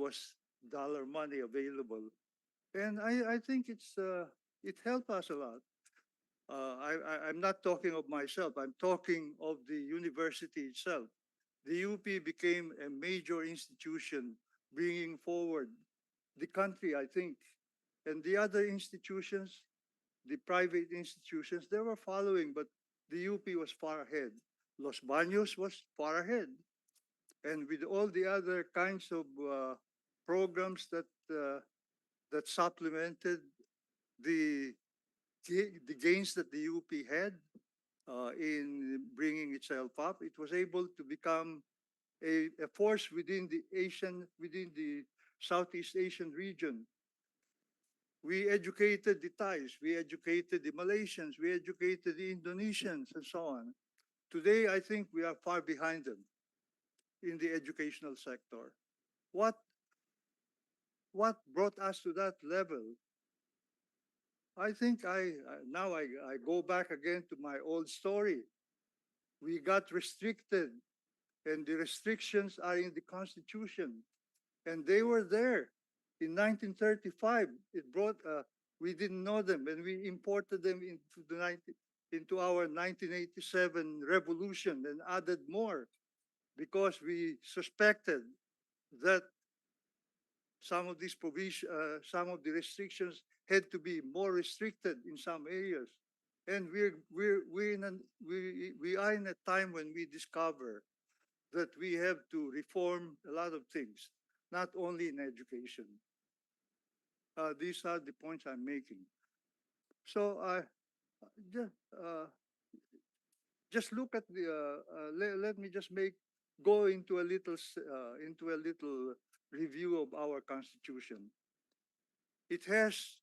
was dollar money available. And I think it helped us a lot. I'm not talking of myself. I'm talking of the university itself. The UP became a major institution bringing forward the country, I think. And the other institutions, the private institutions, they were following, but the UP was far ahead. Los Baños was far ahead. And with all the other kinds of programs that supplemented the the gains that the UP had in bringing itself up, it was able to become a force within the Southeast Asian region. We educated the Thais, we educated the Malaysians, we educated the Indonesians, and so on. Today, I think we are far behind them in the educational sector. What what brought us to that level? I think I go back again to my old story. We got restricted, and the restrictions are in the Constitution, and they were there in 1935. It brought we didn't know them, and we imported them into our 1987 revolution and added more because we suspected that some of the restrictions had to be more restricted in some areas. And we are in a time when we discover that we have to reform a lot of things, not only in education. These are the points I'm making. So just, uh, just look at the. Let me just go into into a little review of our Constitution. It has,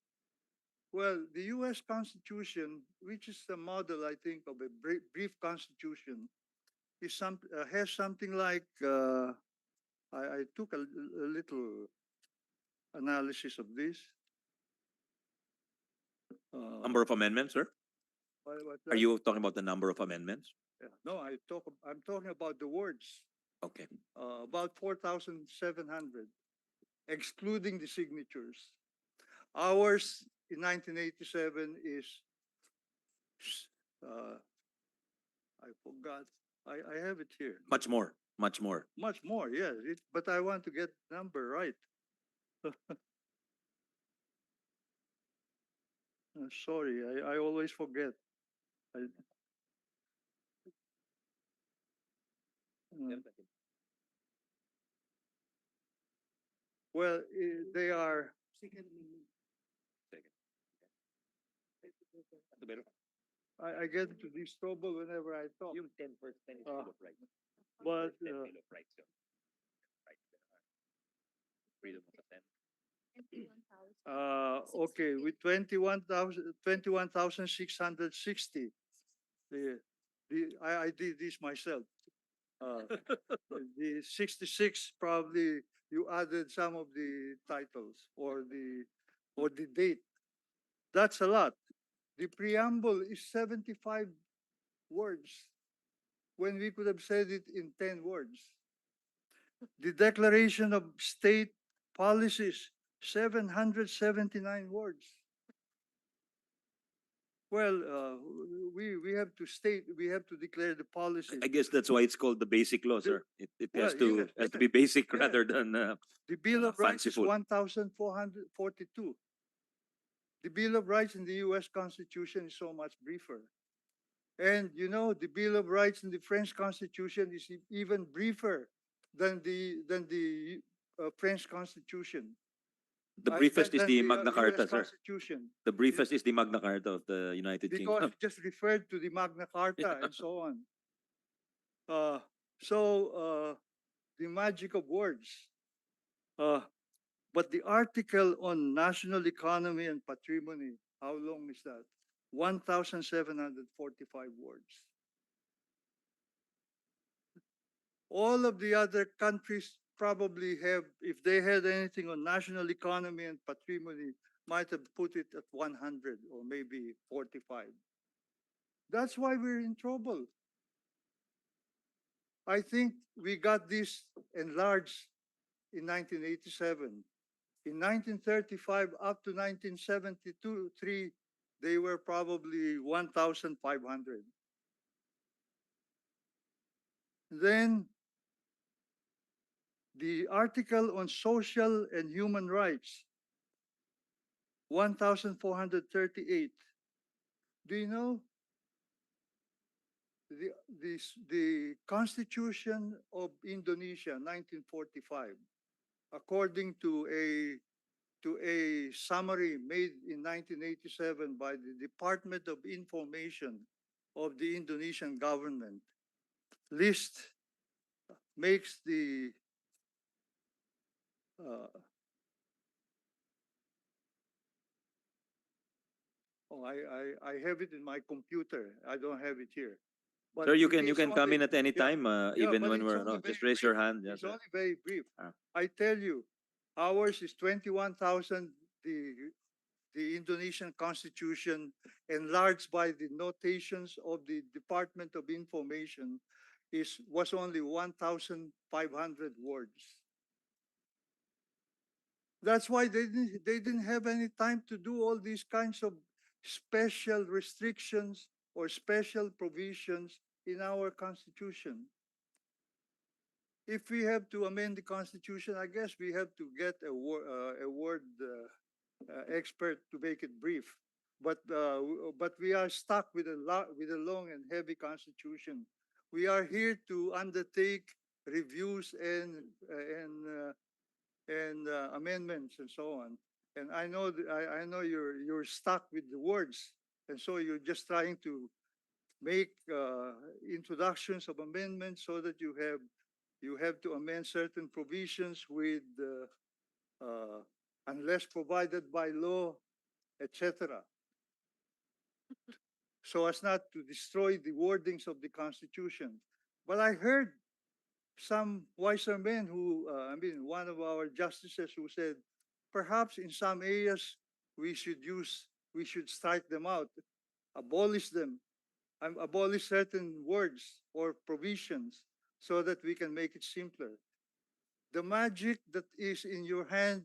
well, the U.S. Constitution, which is the model, I think, of a brief Constitution, has something like. I took a little analysis of this. Number of amendments, sir? Are you talking about the number of amendments? Yeah, no, I'm talking about the words. Okay. About 4,700, excluding the signatures. Ours in 1987 is, I forgot. I have it here. Much more. Much more. Much more, yes. But I want to get the number right. Sorry, I always forget. I, well, they are. I get into this trouble whenever I talk. Yung 10% Uh, Bill of Rights. but Bill of Rights. Freedom of assent. okay, with 21,660. I did this myself. Uh, the 66 probably you added some of the titles or the date. That's a lot. The preamble is 75 words when we could have said it in 10 words. The Declaration of State Policies, 779 words. Well, we have to state, we have to declare the policy. I guess that's why it's called the basic law, sir. It has Well, to yes, has to be basic yes. rather than The Bill of Rights is fanciful. 1,442. The Bill of Rights in the U.S. Constitution is so much briefer. And you know, the Bill of Rights in the French Constitution is even briefer than the French Constitution. The briefest is than the Magna US Carta, sir. Constitution. The briefest is the Magna Carta of the United Because Kingdom. it just referred to the Magna Carta and so on. The magic of words. But the article on national economy and patrimony, how long is that? 1,745 words. All of the other countries probably have, if they had anything on national economy and patrimony, might have put it at 100 or maybe 45. That's why we're in trouble. I think we got this enlarged in 1987. In 1935 up to 1972, they were probably 1,500. Then the article on social and human rights, 1,438. Do you know the Constitution of Indonesia, 1945, according to a summary made in 1987 by the Department of Information of the Indonesian government, list makes the uh, I have it in my computer. I don't have it here. But Sir, you it is can come only, in at any yeah, time, yeah, even but when it's we're, only no, very just raise brief. your hand. Yes, It's sir. only very brief. Ah. I tell you, ours is 21,000. The Indonesian Constitution, enlarged by the notations of the Department of Information, was only 1,500 words. That's why they didn't have any time to do all these kinds of special restrictions or special provisions in our Constitution. If we have to amend the Constitution, I guess we have to get a word expert to make it brief. But we are stuck with a long and heavy Constitution. We are here to undertake reviews and amendments and so on. And I know I know you're stuck with the words, and so you're just trying to make introductions of amendments so that you have to amend certain provisions with unless provided by law, etc., so as not to destroy the wordings of the Constitution. But I heard some wiser men one of our justices who said, perhaps in some areas we we should strike them out, abolish them, and abolish certain words or provisions so that we can make it simpler. The magic that is in your hand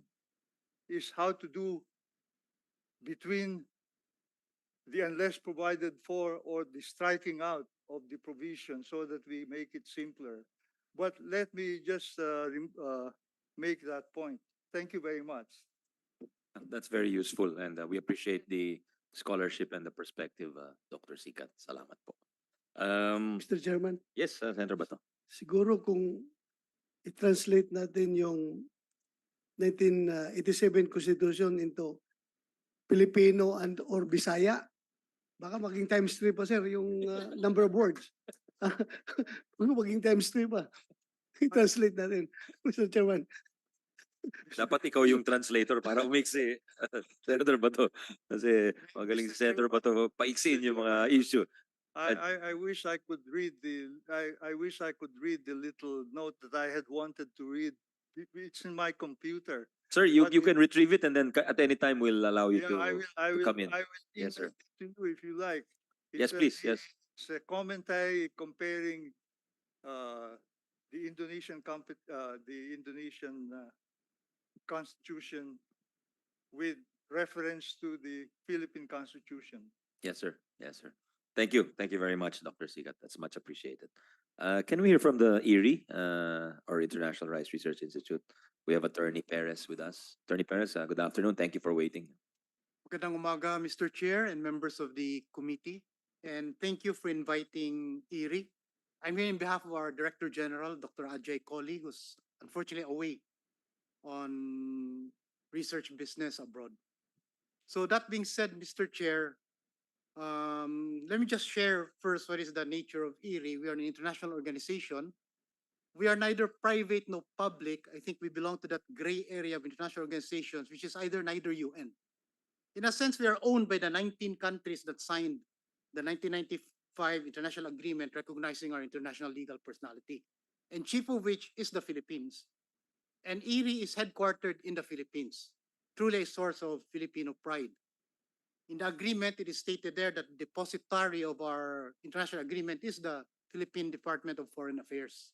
is how to do between the unless provided for or the striking out of the provision so that we make it simpler. But let me just make that point. Thank you very much. That's very useful, and we appreciate the scholarship and the perspective, Dr. Sikat. Salamat po. Mr. Chairman, Yes, Senator Bato. siguro kung i-translate natin yung 1987 Constitution into Filipino and or Bisaya, baka maging times 3 pa sir yung number of words. Maging times 3 pa. I-translate natin, Mr. Chairman. Dapat ikaw yung translator para umiksi, Senator Bato. Kasi magaling si Senator Bato, paiksiin yung mga issue. I wish I could read I wish I could read the little note that I had wanted to read. It's in my computer. Sir, you But can retrieve it, and then at any time we'll allow you Yeah, to come in. I will Yes, sir. email it to you if you like. Yes, please. Yes. It's a commentary comparing the Indonesian Constitution with reference to the Philippine Constitution. Yes, sir. Yes, sir. Thank you. Thank you very much, Dr. Sigat. That's much appreciated. Can we hear from the IRI, or International Rights Research Institute? We have Attorney Perez with us. Attorney Perez, good afternoon. Thank you for waiting. Magandang umaga, Mr. Chair and members of the committee. And thank you for inviting IRI. I'm here on behalf of our Director General, Dr. Ajay Kohli, who's unfortunately away on research business abroad. So that being said, Mr. Chair, let me just share first what is the nature of IRI. We are an international organization. We are neither private nor public. I think we belong to that gray area of international organizations, which is either neither UN. In a sense, we are owned by the 19 countries that signed the 1995 International Agreement recognizing our international legal personality, and chief of which is the Philippines. And IRI is headquartered in the Philippines, truly a source of Filipino pride. In the agreement, it is stated there that the depositary of our international agreement is the Philippine Department of Foreign Affairs.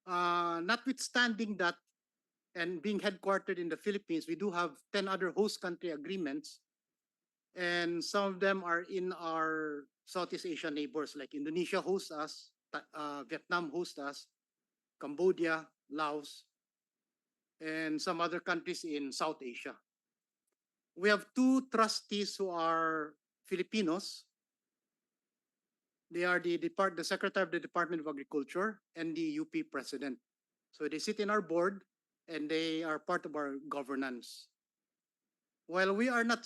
Notwithstanding that, And being headquartered in the Philippines, we do have 10 other host country agreements. And some of them are in our Southeast Asian neighbors, like Indonesia hosts us, Vietnam hosts us, Cambodia, Laos, and some other countries in South Asia. We have two trustees who are Filipinos. They are the Secretary of the Department of Agriculture and the UP President. So they sit in our board and they are part of our governance. While we are not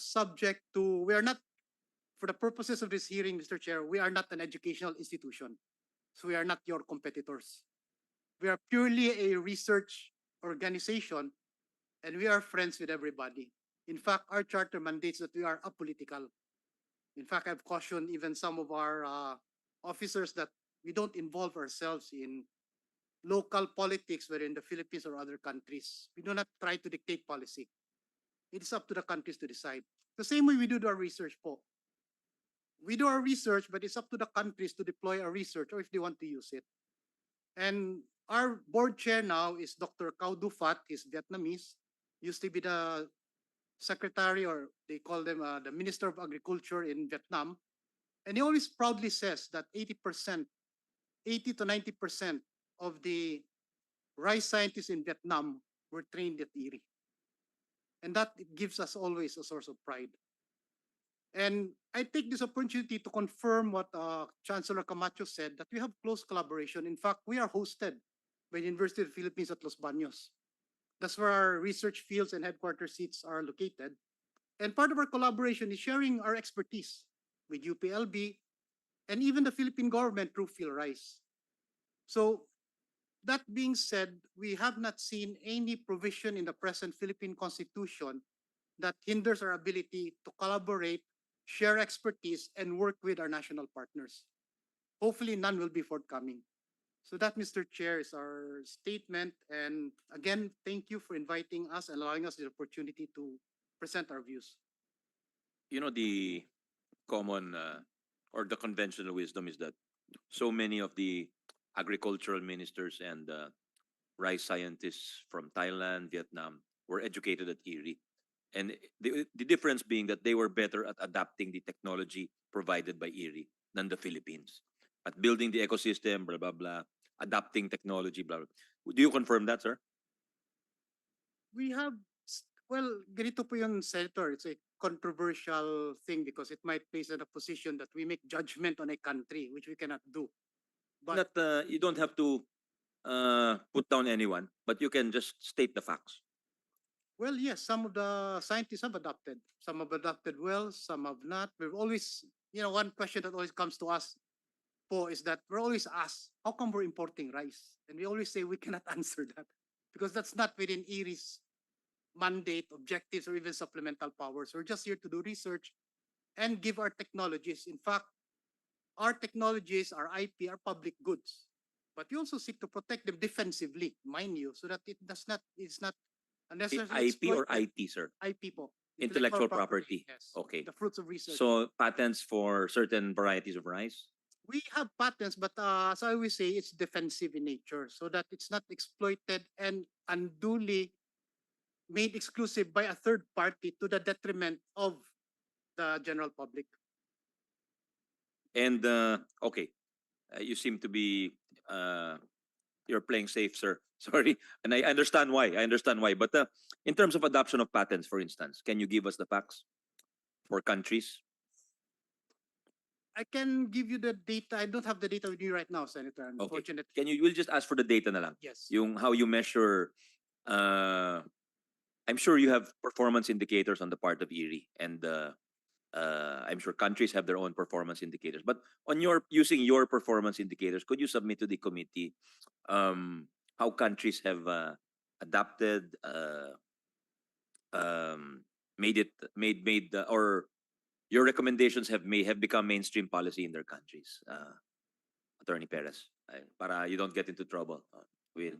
for the purposes of this hearing, Mr. Chair, we are not an educational institution. So we are not your competitors. We are purely a research organization and we are friends with everybody. In fact, our charter mandates that we are apolitical. In fact, I've cautioned even some of our officers that we don't involve ourselves in local politics, whether in the Philippines or other countries. We do not try to dictate policy. It is up to the countries to decide. The same way we do our research po. We do our research, but it's up to the countries to deploy our research or if they want to use it. And our board chair now is Dr. Cao Du Phat. He's Vietnamese. Used to be the secretary, or they call them the Minister of Agriculture in Vietnam. And he always proudly says that 80%, 80 to 90% of the rice scientists in Vietnam were trained at IRI. And that gives us always a source of pride. And I take this opportunity to confirm what Chancellor Camacho said, that we have close collaboration. In fact, we are hosted by the University of the Philippines at Los Baños. That's where our research fields and headquarters seats are located. And part of our collaboration is sharing our expertise with UPLB and even the Philippine government through PhilRice. So that being said, we have not seen any provision in the present Philippine Constitution that hinders our ability to collaborate, share expertise, and work with our national partners. Hopefully, none will be forthcoming. So that, Mr. Chair, is our statement. And again, thank you for inviting us and allowing us the opportunity to present our views. You know, the common or the conventional wisdom is that so many of the agricultural ministers and rice scientists from Thailand, Vietnam were educated at IRI. And the difference being that they were better at adapting the technology provided by IRI than the Philippines. At building the ecosystem, blah, blah, blah, adapting technology, blah, blah. Do you confirm that, sir? We have, well, ganito po yung Senator. It's a controversial thing because it might place in a position that we make judgment on a country, which we cannot do. But Not, you don't have to put down anyone, but you can just state the facts. well, yes, some of the scientists have adopted. Some have adopted well, some have not. We've always, one question that always comes to us po is that we're always asked, how come we're importing rice? And we always say we cannot answer that because that's not within IRI's mandate, objectives, or even supplemental powers. We're just here to do research and give our technologies. In fact, our technologies, our IP, are public goods. But we also seek to protect them defensively, mind you, so that it's not unnecessarily IP or exploited. IT, sir? IP po. Intellectual property. Yes. Okay. The fruits of research. So patents for certain varieties of rice? We have patents, but as I always say, it's defensive in nature so that it's not exploited and unduly made exclusive by a third party to the detriment of the general public. And okay, you seem to be you're playing safe, sir. Sorry, and I understand why. I understand why. But in terms of adoption of patents, for instance, can you give us the facts for countries? I can give you the data. I don't have the data with you right now, Senator. Okay. Unfortunately. Can you? We'll just ask for the data na lang. Yes. Yung how you measure. I'm sure you have performance indicators on the part of IRI, and I'm sure countries have their own performance indicators. But on using your performance indicators, could you submit to the committee how countries have adapted, or your recommendations have become mainstream policy in their countries, Attorney Perez, para you don't get into trouble. We'll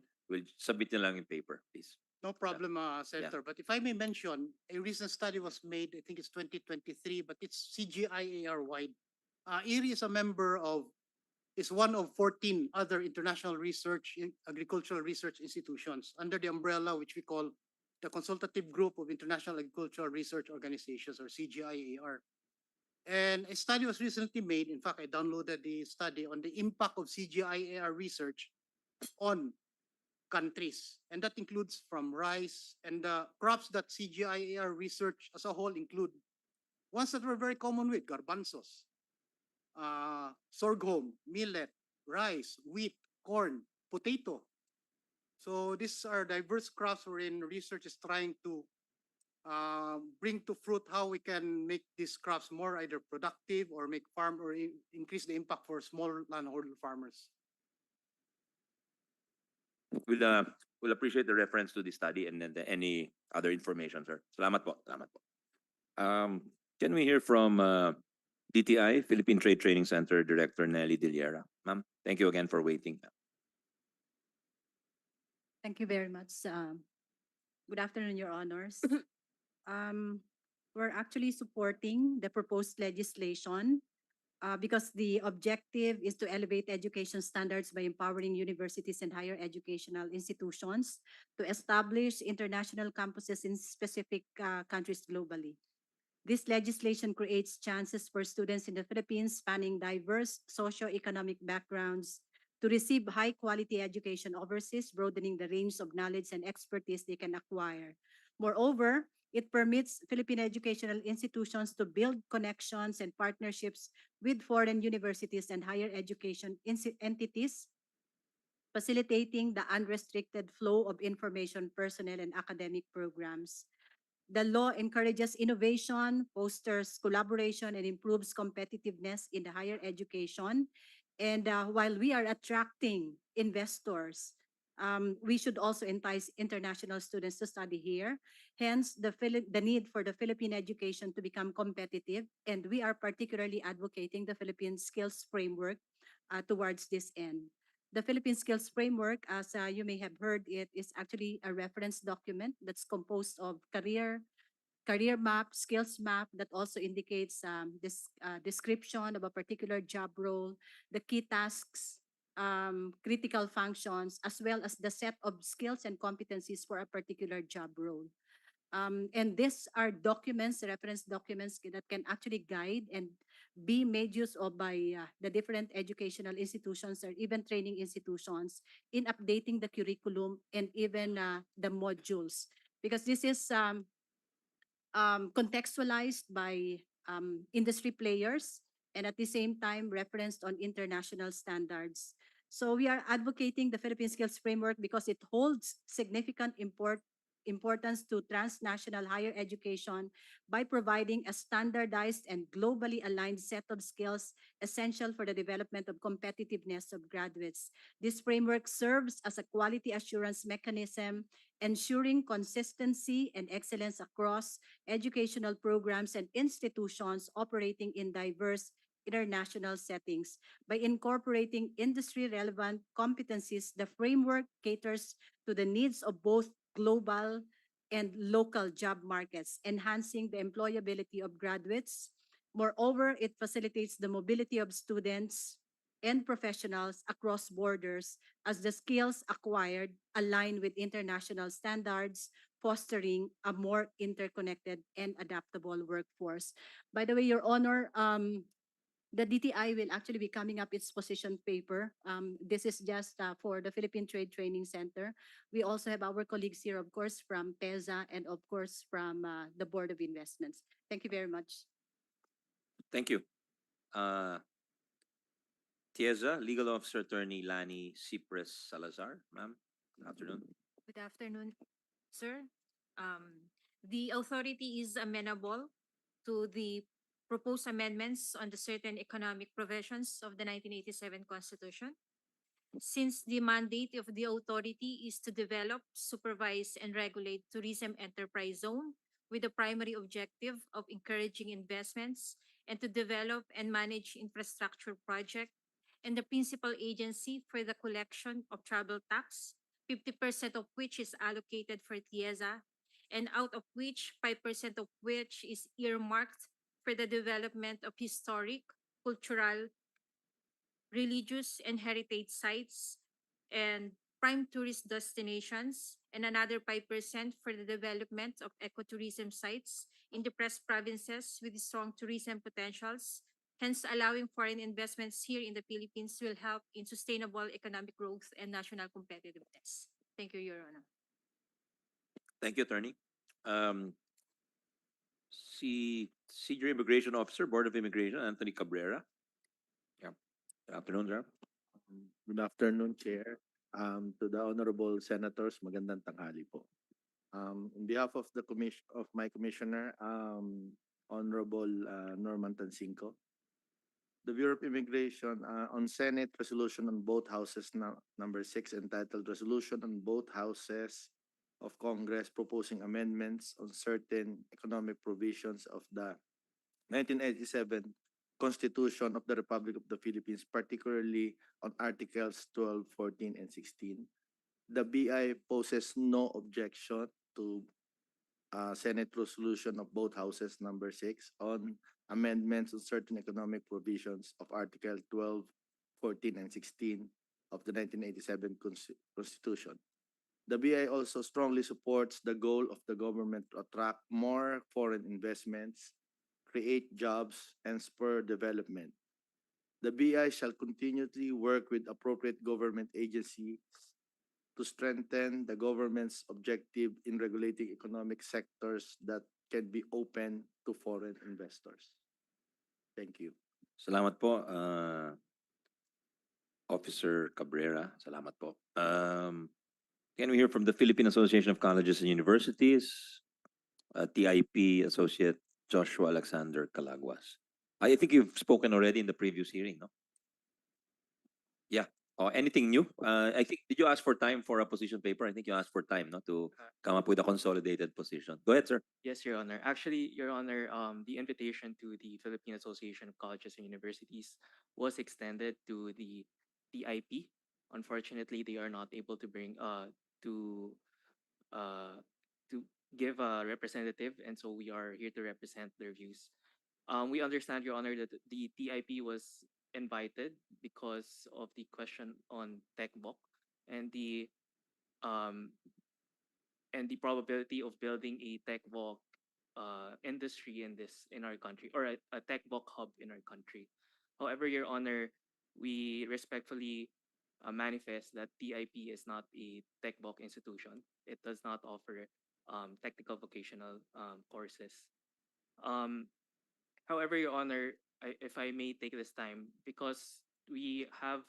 submit nyo lang in paper, please. No problem, Senator. But if I may mention, a recent study was made, I think it's 2023, but it's CGIAR wide. IRI is a member of is one of 14 other international agricultural research institutions under the umbrella which we call the Consultative Group of International Agricultural Research Organizations, or CGIAR. And a study was recently made. In fact, I downloaded the study on the impact of CGIAR research on countries. And that includes from rice, and the crops that CGIAR research as a whole include ones that were very common with garbanzos, sorghum, millet, rice, wheat, corn, potato. So these are diverse crops wherein research is trying to bring to fruit how we can make these crops more either productive or make farm or increase the impact for small landholder farmers. We'll appreciate the reference to the study and then any other information, sir. Salamat po. Salamat po. Can we hear from DTI, Philippine Trade Training Center Director Nelly Diliera? Ma'am, thank you again for waiting. Thank you very much. Good afternoon, Your Honors. We're actually supporting the proposed legislation because the objective is to elevate education standards by empowering universities and higher educational institutions to establish international campuses in specific countries globally. This legislation creates chances for students in the Philippines spanning diverse socio-economic backgrounds to receive high-quality education overseas, broadening the range of knowledge and expertise they can acquire. Moreover, it permits Philippine educational institutions to build connections and partnerships with foreign universities and higher education entities, facilitating the unrestricted flow of information, personnel, and academic programs. The law encourages innovation, fosters collaboration, and improves competitiveness in the higher education. And while we are attracting investors, we should also entice international students to study here. Hence, the need for the Philippine education to become competitive. And we are particularly advocating the Philippine Skills Framework towards this end. The Philippine Skills Framework, as you may have heard, it is actually a reference document that's composed of career map, skills map that also indicates this description of a particular job role, the key tasks, critical functions, as well as the set of skills and competencies for a particular job role. And these are documents, reference documents that can actually guide and be made use of by the different educational institutions or even training institutions in updating the curriculum and even the modules. Because this is contextualized by industry players and at the same time referenced on international standards. So we are advocating the Philippine Skills Framework because it holds significant importance to transnational higher education by providing a standardized and globally aligned set of skills essential for the development of competitiveness of graduates. This framework serves as a quality assurance mechanism, ensuring consistency and excellence across educational programs and institutions operating in diverse international settings. By incorporating industry-relevant competencies, the framework caters to the needs of both global and local job markets, enhancing the employability of graduates. Moreover, it facilitates the mobility of students and professionals across borders as the skills acquired align with international standards, fostering a more interconnected and adaptable workforce. By the way, Your Honor, the DTI will actually be coming up its position paper. This is just for the Philippine Trade Training Center. We also have our colleagues here, of course, from PEZA and of course from the Board of Investments. Thank you very much. Thank you. Tieza, Legal Officer Attorney Lani Cipres Salazar. Ma'am, good afternoon. Good afternoon, sir. The authority is amenable to the proposed amendments on the certain economic provisions of the 1987 Constitution. Since the mandate of the authority is to develop, supervise, and regulate tourism enterprise zone with the primary objective of encouraging investments and to develop and manage infrastructure project, and the principal agency for the collection of travel tax, 50% of which is allocated for TIEZA, and out of which 5% of which is earmarked for the development of historic, cultural, religious and heritage sites, and prime tourist destinations, and another 5% for the development of ecotourism sites in depressed provinces with strong tourism potentials. Hence, allowing foreign investments here in the Philippines will help in sustainable economic growth and national competitiveness. Thank you, Your Honor. Thank you, Attorney. Senior Immigration Officer, Board of Immigration, Anthony Cabrera. Yeah. Good afternoon, sir. Good afternoon, Chair. To the honorable senators, magandang tanghali po. On behalf of the my commissioner, Honorable Norman Tansinko, the Bureau of Immigration on Senate resolution on both houses number 6 entitled Resolution on Both Houses of Congress proposing amendments on certain economic provisions of the 1987 Constitution of the Republic of the Philippines, particularly on Articles 12, 14, and 16. The BI poses no objection to Senate resolution of both houses number 6 on amendments on certain economic provisions of Article 12, 14, and 16 of the 1987 Constitution. The BI also strongly supports the goal of the government to attract more foreign investments, create jobs, and spur development. The BI shall continually work with appropriate government agencies to strengthen the government's objective in regulating economic sectors that can be open to foreign investors. Thank you. Salamat po, Officer Cabrera. Salamat po. Can we hear from the Philippine Association of Colleges and Universities, TIP Associate Joshua Alexander Calaguas? I think you've spoken already in the previous hearing, no? Yeah. Oh, anything new? I think, did you ask for time for a position paper? I think you asked for time, no, to come up with a consolidated position. Go ahead, sir. Yes, Your Honor. Actually, Your Honor, the invitation to the Philippine Association of Colleges and Universities was extended to the TIP. Unfortunately, they are not able to bring to uh to give a representative, and so we are here to represent their views. We understand, Your Honor, that the TIP was invited because of the question on TechBook and um the probability of building a TechBook industry in our country, or a TechBook hub in our country. However, Your Honor, we respectfully manifest that TIP is not a TechBook institution. It does not offer technical vocational courses. Um, However, Your Honor, if I may take this time, because we have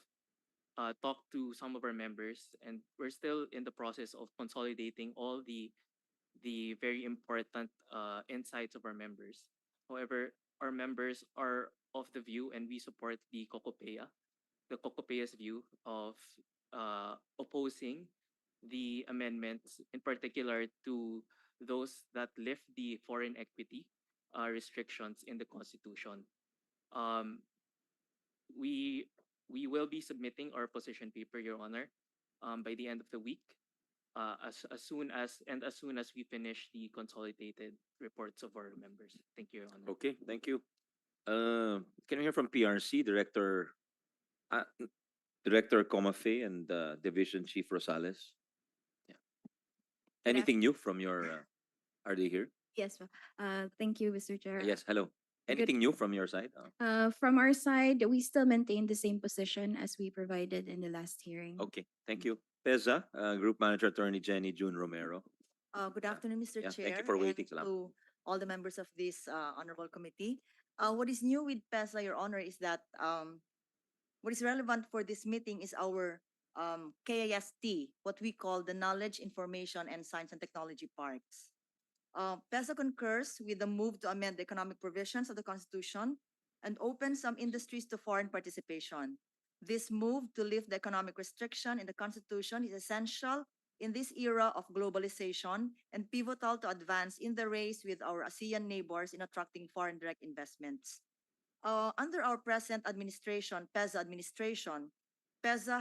talked to some of our members, and we're still in the process of consolidating all the very important insights of our members. However, our members are of the view, and we support the COCOPEA's view of opposing the amendments, in particular to those that lift the foreign equity restrictions in the Constitution. Um, we we will be submitting our position paper, Your Honor, by the end of the week, as soon as we finish the consolidated reports of our members. Thank you, Your Honor. Okay, thank you. Can we hear from PRC uh, Director Comafe and Division Chief Rosales? Yeah. Anything new from your? Are they here? Yes, thank you, Mr. Chair. Yes. Hello. Anything new from your side? From our side, we still maintain the same position as we provided in the last hearing. Okay. Thank you. PEZA, Group Manager Attorney Jenny June Romero. Good afternoon, Mr. Yeah, Chair. thank you for waiting. And Salamat. to all the members of this honorable committee. What is new with PESA, Your Honor, is that what is relevant for this meeting is our KIST, what we call the Knowledge, Information, and Science and Technology Parks. PESA concurs with the move to amend the economic provisions of the Constitution and open some industries to foreign participation. This move to lift the economic restriction in the Constitution is essential in this era of globalization and pivotal to advance in the race with our ASEAN neighbors in attracting foreign direct investments. Under our present administration, PESA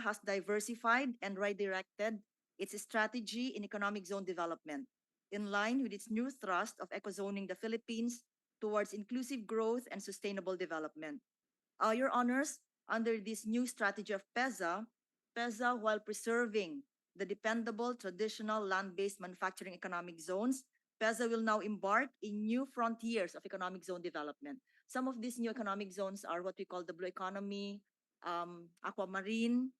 has diversified and redirected its strategy in economic zone development in line with its new thrust of eco-zoning the Philippines towards inclusive growth and sustainable development. Your Honors, under this new strategy of PEZA, while preserving the dependable traditional land-based manufacturing economic zones, PEZA will now embark in new frontiers of economic zone development. Some of these new economic zones are what we call the blue economy, aquamarine,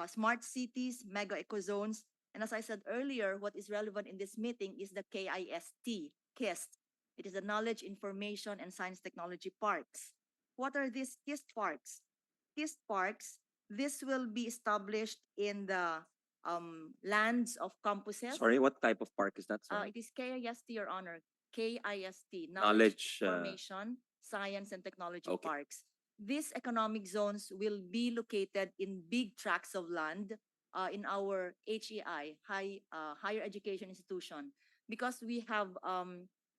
smart cities, mega ecozones. And as I said earlier, what is relevant in this meeting is the KIST. It is the Knowledge, Information, and Science Technology Parks. What are these KIST parks? KIST parks, this will be established in the lands of campuses. Sorry, what type of park is that? Sorry. It is KIST, Your Honor. KIST, Knowledge, Information, Science, and Technology okay. Parks. These economic zones will be located in big tracts of land in our HEI, higher education institution, because we have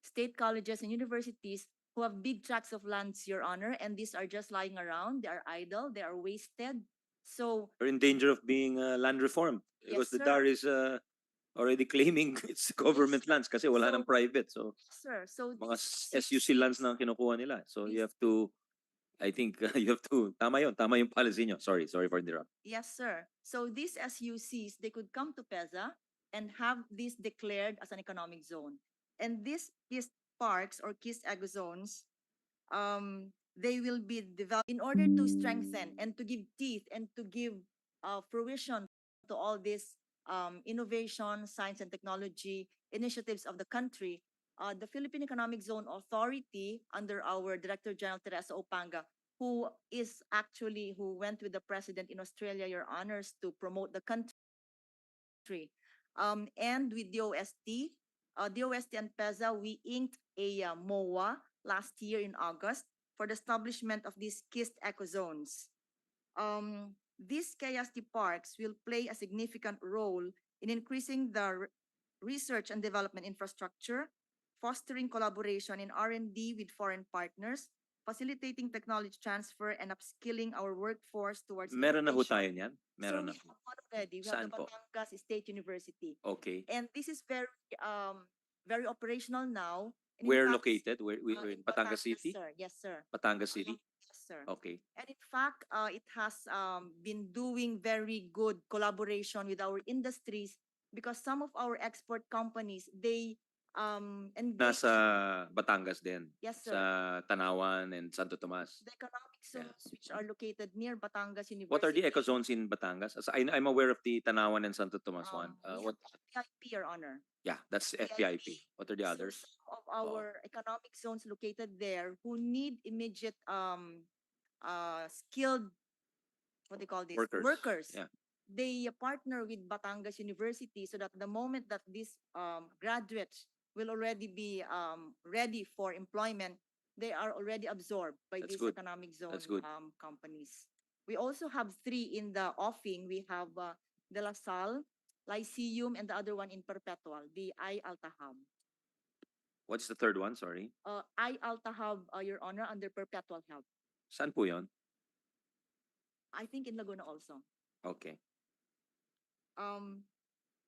state colleges and universities who have big tracts of lands, Your Honor, and these are just lying around. They are idle. They are wasted. So We're in danger of being land reformed because Yes, the sir. DAR is already claiming it's government lands kasi wala So- nang private. So sir, so mga these SUC lands na ang kinukuha nila. So you have to, I think you have to, tama yung policy nyo. Sorry for interrupt. Yes, sir. So these SUCs, they could come to PEZA and have this declared as an economic zone. And these KIST parks or KIST eco zones, they will be developed in order to strengthen and to give teeth and to give fruition to all these innovation, science, and technology initiatives of the country. The Philippine Economic Zone Authority, under our Director General Teresa Opanga, who went with the president in Australia, Your Honors, to promote the country. And with DOST, DOST and PEZA, we inked a MOA last year in August for the establishment of these KIST eco zones. These KST parks will play a significant role in increasing the research and development infrastructure, fostering collaboration in R&D with foreign partners, facilitating technology transfer, and upskilling our workforce towards Meron na ho innovation. tayo niyan? Meron na. So we have one already. We Saan have po? the Batangas State University. Okay. And this is very operational now. And in Where fact, located? We're in Batangas City? Sir. Yes, sir. Batangas City? Yes, sir. Okay. And in fact, it has been doing very good collaboration with our industries because some of our export companies, they engage Nasa Batangas din. Yes, sir. Sa Tanawan and Santo Tomas. the economic zones which are located near Batangas University. What are the eco zones in Batangas? As I'm aware of the Tanawan and Santo Tomas one. We What? have FPIP, Your Honor. Yeah, that's FPIP. What are the So others? some of our economic zones located there who need immediate skilled, what do you call this? Workers. Yeah. They partner with Batangas University so that the moment that these graduates will already be ready for employment, they are already absorbed by That's these good. economic zone That's good. companies. We also have 3 in the offing. We have De La Salle, Lyceum, and the other one in Perpetual, the I Alta Hub. What's the third one? Sorry. I Alta Hub, Your Honor, under Perpetual Hub. Saan po yun? I think in Laguna also. Okay.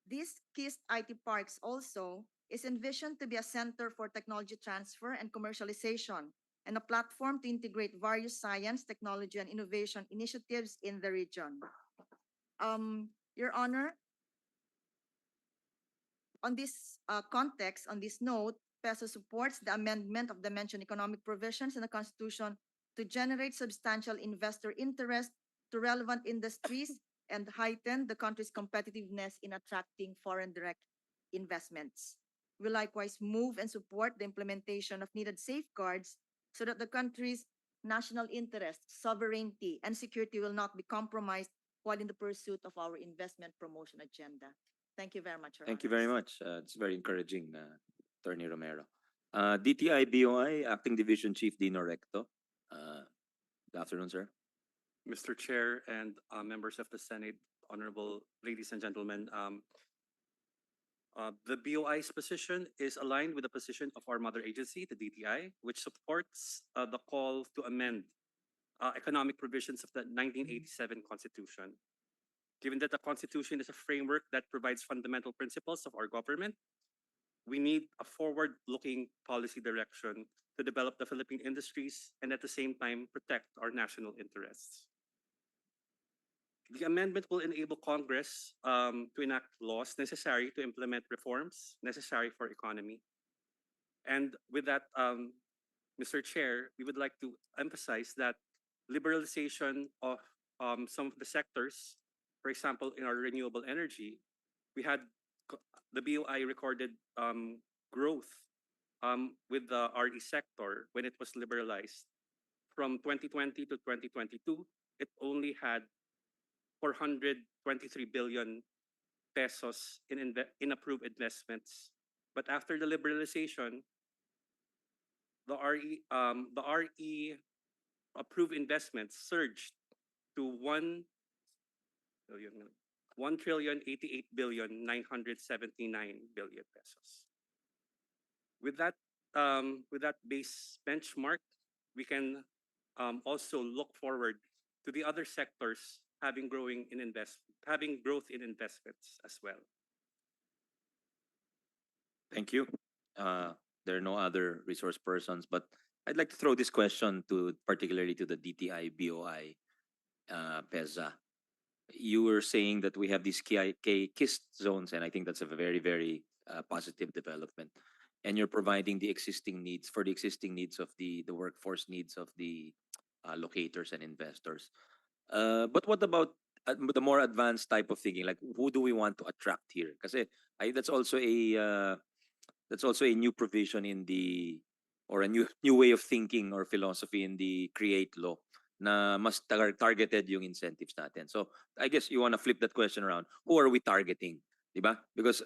These KIST IT parks also is envisioned to be a center for technology transfer and commercialization and a platform to integrate various science, technology, and innovation initiatives in the region. Your Honor, on this context, on this note, PESO supports the amendment of the mentioned economic provisions in the Constitution to generate substantial investor interest to relevant industries and heighten the country's competitiveness in attracting foreign direct investments. We likewise move and support the implementation of needed safeguards so that the country's national interest, sovereignty, and security will not be compromised while in the pursuit of our investment promotion agenda. Thank you very much, Your Thank you very Honors. much. It's very encouraging, Attorney Romero. DTI BOI Acting Division Chief Dino Recto. Good afternoon, sir. Mr. Chair and members of the Senate, honorable ladies and gentlemen, the BOI's position is aligned with the position of our mother agency, the DTI, which supports the call to amend economic provisions of the 1987 Constitution. Given that the Constitution is a framework that provides fundamental principles of our government, we need a forward-looking policy direction to develop the Philippine industries and at the same time protect our national interests. The amendment will enable Congress to enact laws necessary to implement reforms necessary for economy. And with that, Mr. Chair, we would like to emphasize that liberalization of some of the sectors, for example, in our renewable energy, we had the BOI recorded growth with the RE sector when it was liberalized. From 2020 to 2022, it only had 423 billion pesos in approved investments. But after the liberalization, the RE approved investments surged to 1,088,979 billion pesos. With that base benchmark, we can also look forward to the other sectors having growth in investments as well. Thank you. There are no other resource persons, but I'd like to throw this question to particularly to the DTI, BOI, PEZA. You were saying that we have these KIST zones, and I think that's a very, very positive development. And you're providing the existing needs for the existing needs of the workforce needs of the locators and investors. But what about the more advanced type of thinking? Like, who do we want to attract here? Because that's also a new provision in the or a new way of thinking or philosophy in the create law na mas targeted yung incentives natin. So I guess you want to flip that question around. Who are we targeting? Diba? Because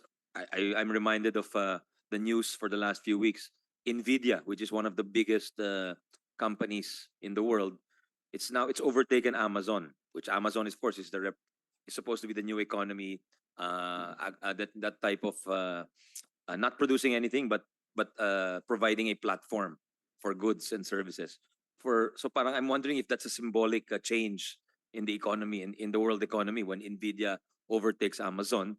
I'm reminded of the news for the last few weeks. Nvidia, which is one of the biggest companies in the world, it's overtaken Amazon, which Amazon, of course, is supposed to be the new economy. That type of not producing anything, but providing a platform for goods and services. So parang I'm wondering if that's a symbolic change in the economy, in the world economy, when Nvidia overtakes Amazon.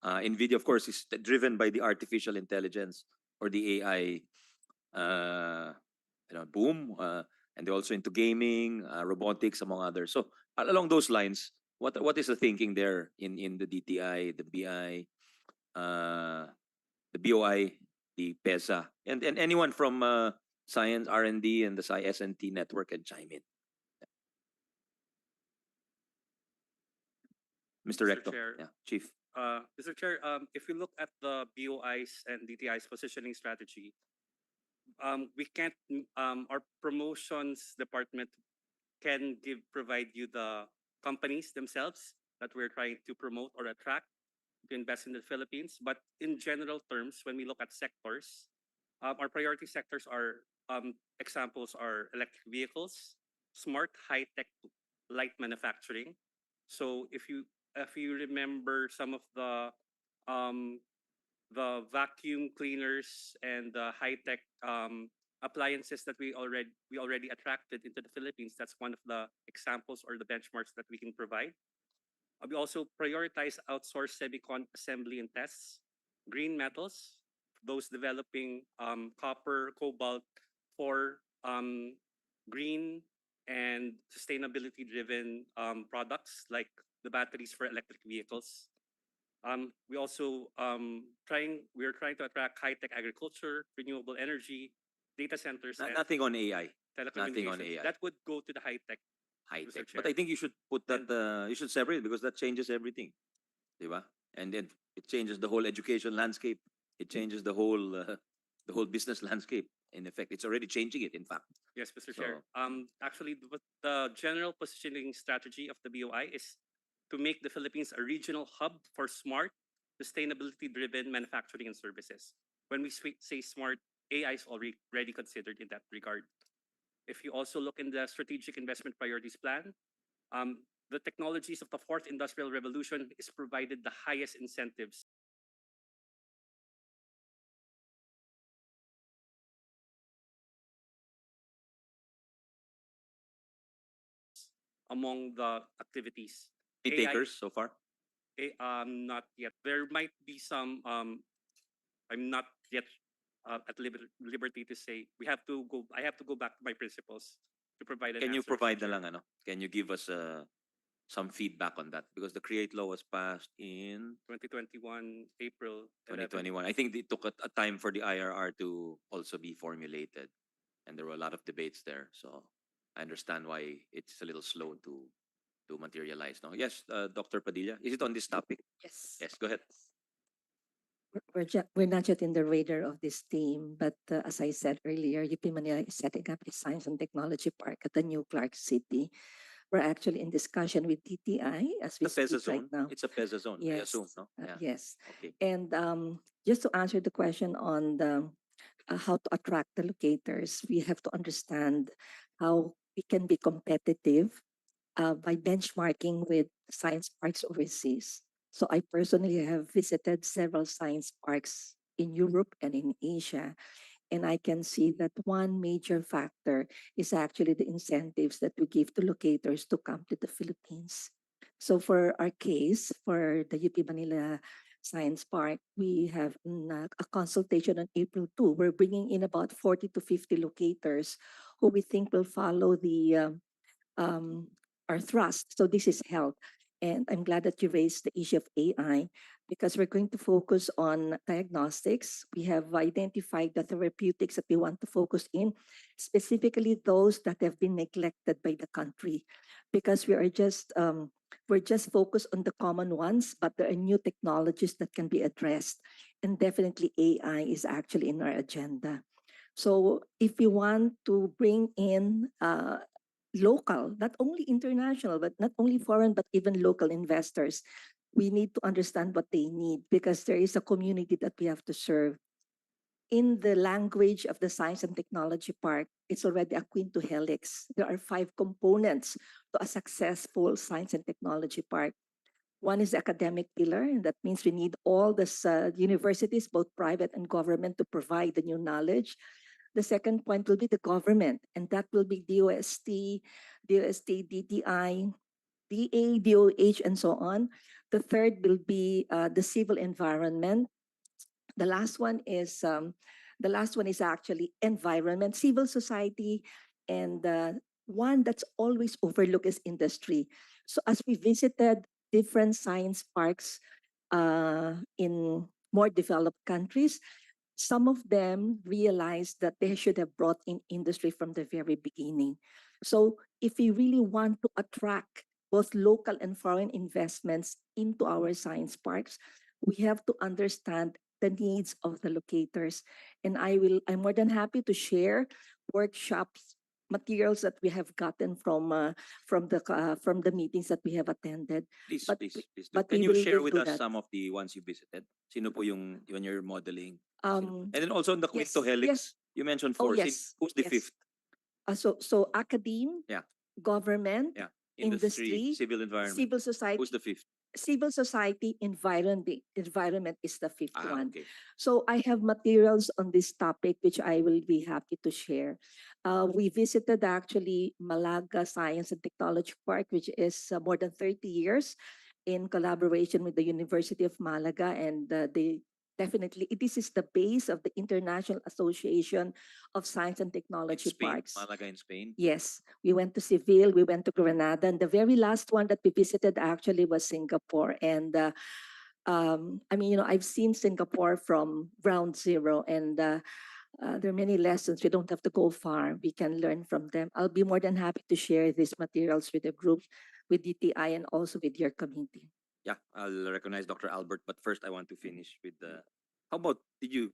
Nvidia, of course, is driven by the artificial intelligence or the AI boom, and they're also into gaming, robotics, among others. So along those lines, what is the thinking there in the DTI, the BI, the BOI, the PESA, and anyone from Science, R&D, and the SNT network can chime in. Mr. Recto, Chair. yeah, Chief. Mr. Chair, if we look at the BOI's and DTI's positioning strategy, we can't, our promotions department can provide you the companies themselves that we're trying to promote or attract to invest in the Philippines. But in general terms, when we look at sectors, our priority sectors are, examples are electric vehicles, smart high-tech light manufacturing. So if you remember some of the vacuum cleaners and the high-tech appliances that we already attracted into the Philippines, that's one of the examples or the benchmarks that we can provide. We also prioritize outsourced semicon assembly and tests, green metals, those developing copper, cobalt for green and sustainability-driven products like the batteries for electric vehicles. We also we're trying to attract high-tech agriculture, renewable energy, data centers, and Nothing on AI. Nothing on telecommunications. AI. That would go to the high-tech. High tech. Chair. But I think you should put that, you should separate it because that changes everything. Diba? And then it changes the whole education landscape. It changes the whole business landscape. In effect, it's already changing it, in fact. Yes, Mr. Chair. Actually, the general positioning strategy of the BOI is to make the Philippines a regional hub for smart, sustainability-driven manufacturing and services. When we say smart, AI is already considered in that regard. If you also look in the Strategic Investment Priorities Plan, the technologies of the fourth industrial revolution is provided the highest incentives among the activities. Any AI takers so far? Not yet. There might be some. I'm not yet at liberty to say. I have to go back to my principles to provide an Can you answer, Mr. provide na Chair. lang, ano? Can you give us some feedback on that because the Create Law was passed in 2021, April 11. 2021. I think it took a time for the IRR to also be formulated, and there were a lot of debates there. So I understand why it's a little slow to materialize. No, yes, Dr. Padilla, is it on this topic? Yes. Yes, go ahead. We're not yet in the radar of this team, but as I said earlier, UP Manila is setting up a science and technology park at the new Clark City. We're actually in discussion with TTI as we The PEZA speak right zone. now. It's a PEZA zone, I Yes, assume, no? Yeah. yes. Okay. And just to answer the question on the how to attract the locators, we have to understand how we can be competitive by benchmarking with science parks overseas. So I personally have visited several science parks in Europe and in Asia, and I can see that one major factor is actually the incentives that we give to locators to come to the Philippines. So for our case, for the UP Manila Science Park, we have a consultation on April 2. We're bringing in about 40 to 50 locators who we think will follow um, our thrust. So this is health. And I'm glad that you raised the issue of AI because we're going to focus on diagnostics. We have identified the therapeutics that we want to focus in, specifically those that have been neglected by the country, because we're just focused on the common ones, but there are new technologies that can be addressed, and definitely AI is actually in our agenda. So if we want to bring in local, not only international, but not only foreign, but even local investors, we need to understand what they need because there is a community that we have to serve. In the language of the Science and Technology Park, it's already a quinto helix. There are 5 components to a successful science and technology park. One is the academic pillar, and that means we need all the universities, both private and government, to provide the new knowledge. The second point will be the government, and that will be DOST, DTI, DA, DOH, and so on. The third will be the civil environment. The last one is actually environment, civil society, and one that's always overlooked is industry. So as we visited different science parks in more developed countries, some of them realized that they should have brought in industry from the very beginning. So if we really want to attract both local and foreign investments into our science parks, we have to understand the needs of the locators. And I'm more than happy to share workshops, materials that we have gotten from the meetings that we have attended. Please, But please, please. but Can we you will share do with us that. some of the ones you visited? Sino po yung when you're modeling? Um, And then also on the yes, Quinto Helix, yes. you mentioned Oh, 4. yes, Who's the yes. 5th? So academe, Yeah. government, Yeah. industry, Civil environment. civil society, Who's the 5th? civil society, environment is the 5th one. Okay. So I have materials on this topic, which I will be happy to share. We visited actually Malaga Science and Technology Park, which is more than 30 years in collaboration with the University of Malaga, and they definitely, this is the base of the International Association of Science and In Technology Spain, Parks. Malaga in Spain. Yes, we went to Seville, we went to Granada, and the very last one that we visited actually was Singapore. And I mean, I've seen Singapore from ground zero, and there are many lessons. We don't have to go far. We can learn from them. I'll be more than happy to share these materials with the group, with DTI, and also with your committee. Yeah, I'll recognize Dr. Albert, but first I want to finish with the. How about is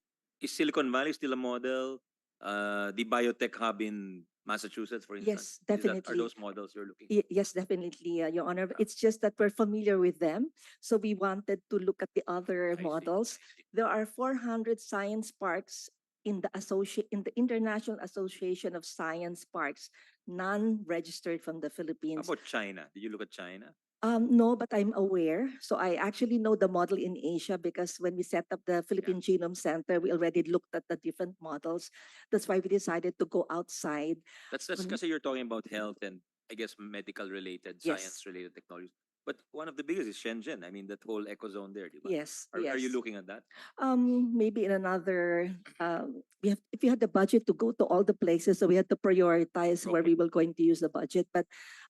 Silicon Valley still a model? The biotech hub in Massachusetts, for instance. Yes, Are definitely. those models you're looking? Yes, definitely, Your Honor. It's just that we're familiar with them. So we wanted to look at the other I see, models. I see. There are 400 science parks in the International Association of Science Parks, non-registered from the How Philippines. about China? Did you look at China? No, but I'm aware. So I actually know the model in Asia because when we set up the Philippine Genome Center, we already looked at the different models. That's why we decided to go outside. That's When- because you're talking about health and I guess medical related, Yes. science related technologies. But one of the biggest is Shenzhen. I mean, that whole eco zone there, di ba? Yes, Are you yes. looking at that? Maybe in another, we have, if you had the budget to go to all the places, so we had to prioritize where Okay. we were going to use the budget. But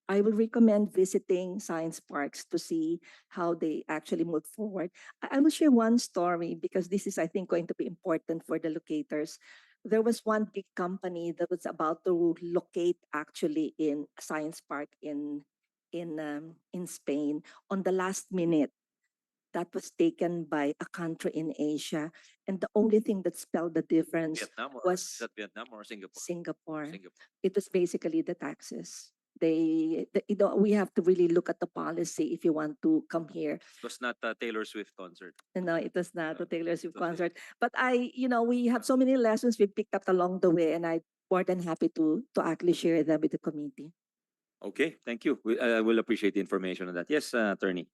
I will recommend visiting science parks to see how they actually move forward. I will share one story because this is, I think, going to be important for the locators. There was one big company that was about to locate actually in a science park in Spain. On the last minute, that was taken by a country in Asia. And the only thing that spelled the difference Vietnam or is was that Vietnam or Singapore? Singapore. Singapore. It was basically the taxes. We have to really look at the policy if you want to come here. It was not a Taylor Swift concert. No, it was not a Taylor Swift it was- concert. But we have so many lessons we picked up along the way, and I'm more than happy to actually share them with the committee. Okay, thank you. I will appreciate the information on that. Yes, attorney.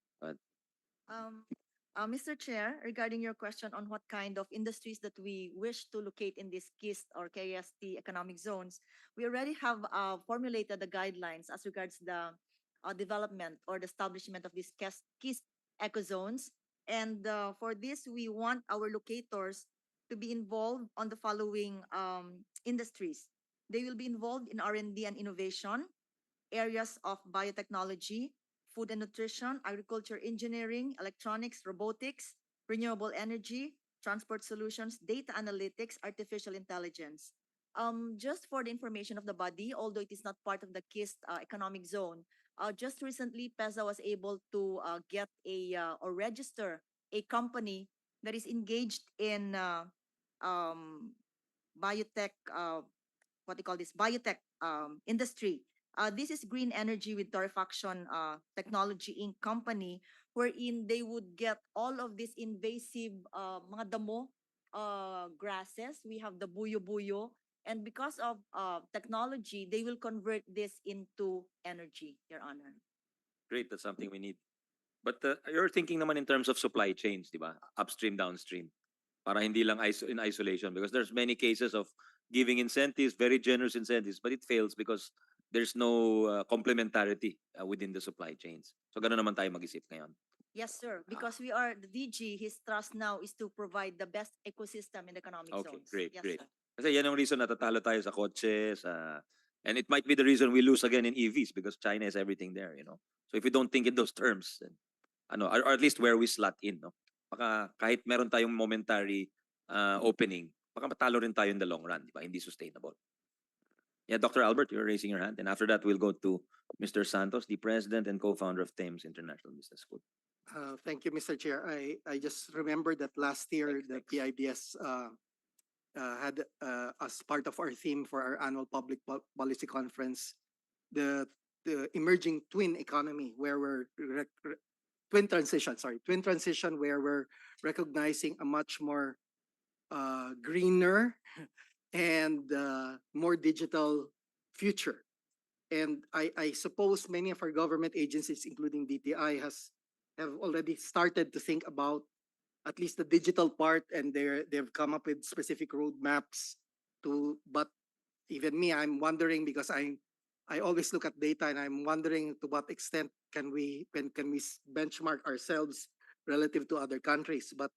Mr. Chair, regarding your question on what kind of industries that we wish to locate in these KIST or KST economic zones, we already have formulated the guidelines as regards the development or the establishment of these KIST eco zones. And for this, we want our locators to be involved on the following industries. They will be involved in R&D and innovation, areas of biotechnology, food and nutrition, agriculture engineering, electronics, robotics, renewable energy, transport solutions, data analytics, artificial intelligence. Just for the information of the body, although it is not part of the KIST economic zone, just recently PEZA was able to get or register a company that is engaged in biotech, what they call this, biotech industry. This is Green Energy with Torrefaction Technology Inc. company, wherein they would get all of these invasive mga damo grasses. We have the buyo-buyo. And because of technology, they will convert this into energy, Your Honor. Great, that's something we need. But you're thinking naman in terms of supply chains, di ba? Upstream, downstream. Para hindi lang in isolation because there's many cases of giving incentives, very generous incentives, but it fails because there's no complementarity within the supply chains. So ganun naman tayo mag-isip ngayon. Yes, sir. Because we are the DG, his trust now is to provide the best ecosystem in the economic Okay, zones. great, Yes, great. sir. Kasi yan ang reason natatalo tayo sa kotse, and it might be the reason we lose again in EVs because China is everything there, you know. So if we don't think in those terms, then, or at least where we slot in, no? Baka kahit meron tayong momentary opening, baka matalo rin tayo in the long run, di ba? Hindi sustainable. Yeah, Dr. Albert, you're raising your hand. And after that, we'll go to Mr. Santos, the president and co-founder of Thames International Business School. Thank you, Mr. Chair. I just remember that last year the PIBS had as part of our theme for our annual public policy conference the emerging twin economy where we're twin transition where we're recognizing a much more greener and more digital future. And I suppose many of our government agencies, including DTI, have already started to think about at least the digital part, and they've come up with specific roadmaps to. But even me, I'm wondering because I always look at data, and I'm wondering to what extent can we benchmark ourselves relative to other countries. But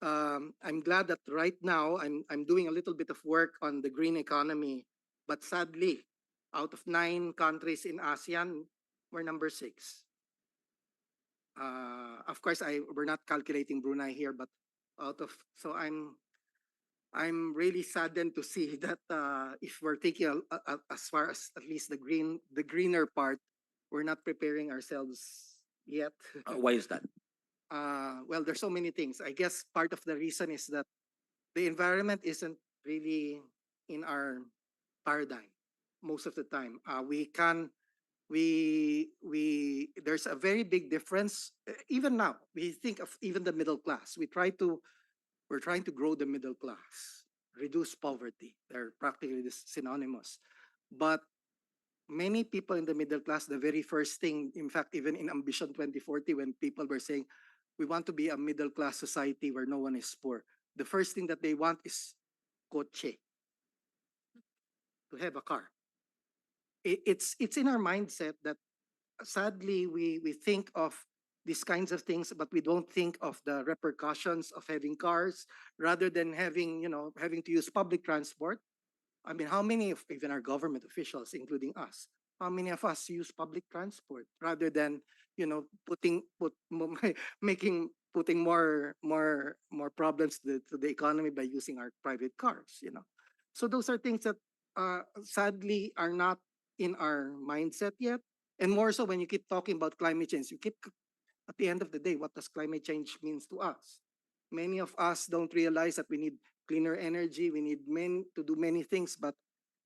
I'm glad that right now I'm doing a little bit of work on the green economy, but sadly, out of 9 countries in ASEAN, we're number 6. Of course, we're not calculating Brunei here, but so I'm really saddened to see that if we're taking as far as at least the greener part, we're not preparing ourselves yet. Why is that? Well, there's so many things. I guess part of the reason is that the environment isn't really in our paradigm most of the time. There's a very big difference. Even now, we think of even the middle class. We're trying to grow the middle class, reduce poverty. They're practically synonymous. But many people in the middle class, the very first thing, in fact, even in Ambition 2040, when people were saying, we want to be a middle class society where no one is poor, the first thing that they want is coche, to have a car. It's in our mindset that sadly, we think of these kinds of things, but we don't think of the repercussions of having cars rather than having, having to use public transport. I mean, how many of even our government officials, including us, how many of us use public transport rather than, putting more problems to the economy by using our private cars. So those are things that sadly are not in our mindset yet. And more so when you keep talking about climate change, at the end of the day, what does climate change means to us? Many of us don't realize that we need cleaner energy, we need to do many things, but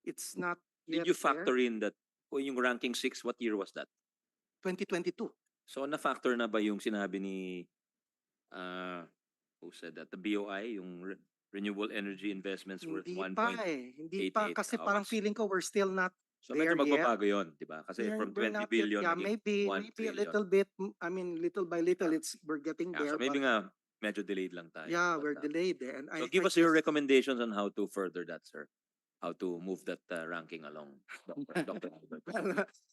it's not yet Did you there. factor in that, yung ranking 6, what year was that? 2022. So na-factor na ba yung sinabi ni, who said that? The BOI, yung renewable energy investments worth Hindi 1. pa eh. Hindi pa kasi parang feeling ko we're still not So medyo there yet. magbabago yun, di ba? Kasi from We're 20 not yet- billion, yeah, naging maybe 1 a trillion. little bit. I mean, little by little, we're getting Yeah, there. so maybe but nga, medyo delayed lang tayo. yeah, But, we're delayed there. And so I give us your guess- recommendations on how to further that, sir. How to move that ranking along, Dr. Albert.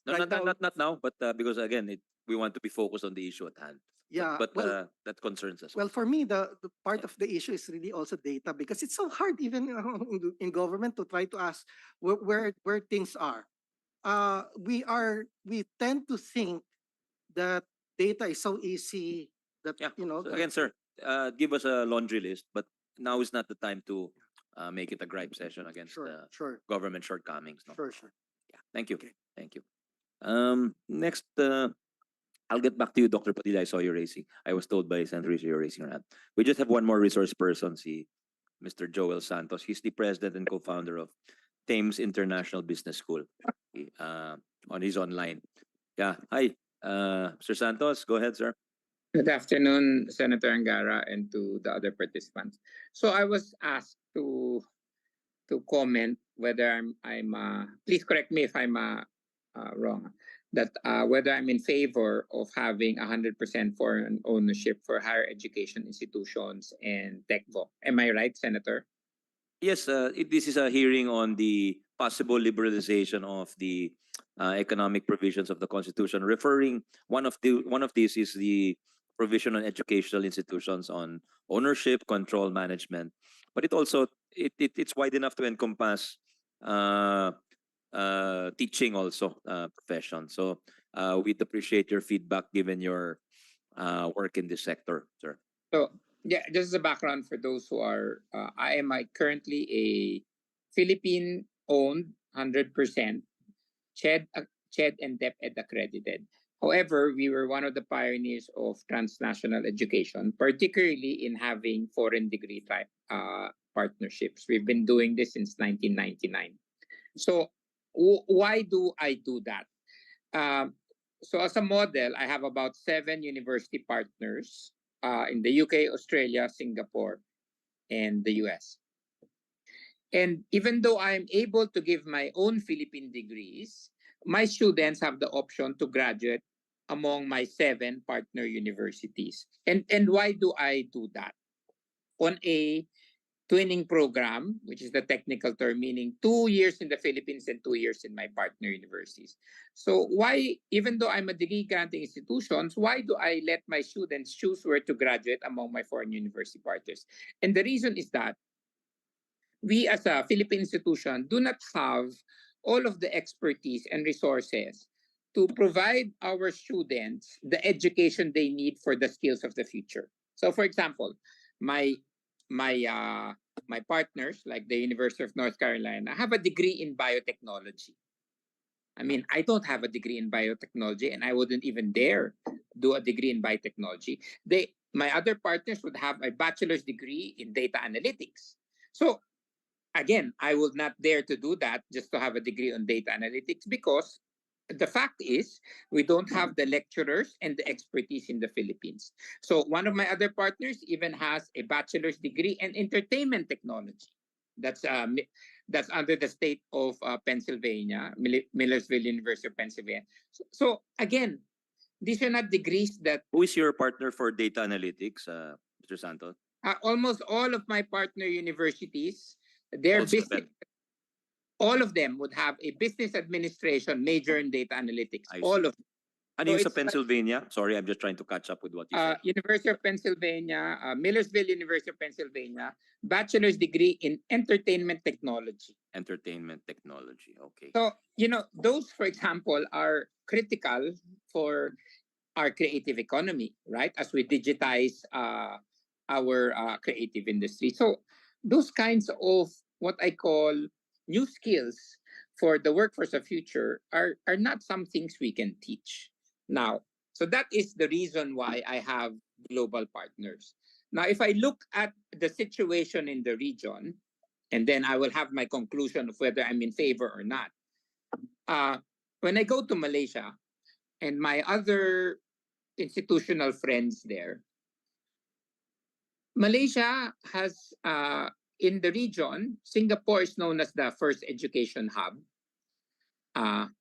No, Right not now, but because again, we want to be focused on the issue at hand. Yeah, But well- that concerns us. Well, for me, the part of the issue is really also data because it's so hard even in government to try to ask where things are. We tend to think that data is so easy that Yeah. So that- again, sir, give us a laundry list, but now is not the time to make it a gripe session against Sure, government shortcomings. No? sure. Yeah. Thank you. Okay. Thank you. Next, I'll get back to you, Dr. Padilla. I saw you raising. I was told by Senator Risa you're raising your hand. We just have one more resource person, si Mr. Joel Santos. He's the president and co-founder of Thames International Business School. He's online. Yeah. Hi, Mr. Santos. Go ahead, sir. Good afternoon, Senator Angara, and to the other participants. So I was asked to comment whether I'm please correct me if I'm wrong, that whether I'm in favor of having 100% foreign ownership for higher education institutions and TechVo. Am I right, Senator? Yes, this is a hearing on the possible liberalization of the economic provisions of the Constitution. Referring one of these is the provision on educational institutions on ownership, control, management. But it's wide enough to encompass teaching also profession. So we'd appreciate your feedback given your work in this sector, sir. So yeah, just as a background for those who are, I am currently a Philippine-owned 100% CHED and DepEd accredited. However, we were one of the pioneers of transnational education, particularly in having foreign degree type partnerships. We've been doing this since 1999. So why do I do that? So as a model, I have about 7 university partners in the UK, Australia, Singapore, and the US. And even though I'm able to give my own Philippine degrees, my students have the option to graduate among my 7 partner universities. And why do I do that? On a twinning program, which is the technical term, meaning 2 years in the Philippines and 2 years in my partner universities. So why, even though I'm a degree granting institutions, why do I let my students choose where to graduate among my foreign university partners? And the reason is that we as a Philippine institution do not have all of the expertise and resources to provide our students the education they need for the skills of the future. So for example, my partners, like the University of North Carolina, have a degree in biotechnology. I mean, I don't have a degree in biotechnology, and I wouldn't even dare do a degree in biotechnology. My other partners would have a bachelor's degree in data analytics. So again, I would not dare to do that just to have a degree on data analytics, because the fact is we don't have the lecturers and the expertise in the Philippines. So one of my other partners even has a bachelor's degree in entertainment technology. That's under the state of Pennsylvania, Millersville University of Pennsylvania. So again, these are not degrees that. Who is your partner for data analytics, Mr. Santos? Almost all of my partner universities, their Also business. All of them would have a business administration major in data analytics. I All see. of them. Ano yung sa it's like, Pennsylvania? Sorry, I'm just trying to catch up with what you said. University of Pennsylvania, Millersville University of Pennsylvania, bachelor's degree in entertainment technology. Entertainment technology. Okay. So, those, for example, are critical for our creative economy, right? As we digitize our creative industry. So, those kinds of what I call new skills for the workforce of future are not some things we can teach now. So, that is the reason why I have global partners. Now, if I look at the situation in the region, and then I will have my conclusion of whether I'm in favor or not. When I go to Malaysia and my other institutional friends there, Malaysia has, in the region, Singapore is known as the first education hub.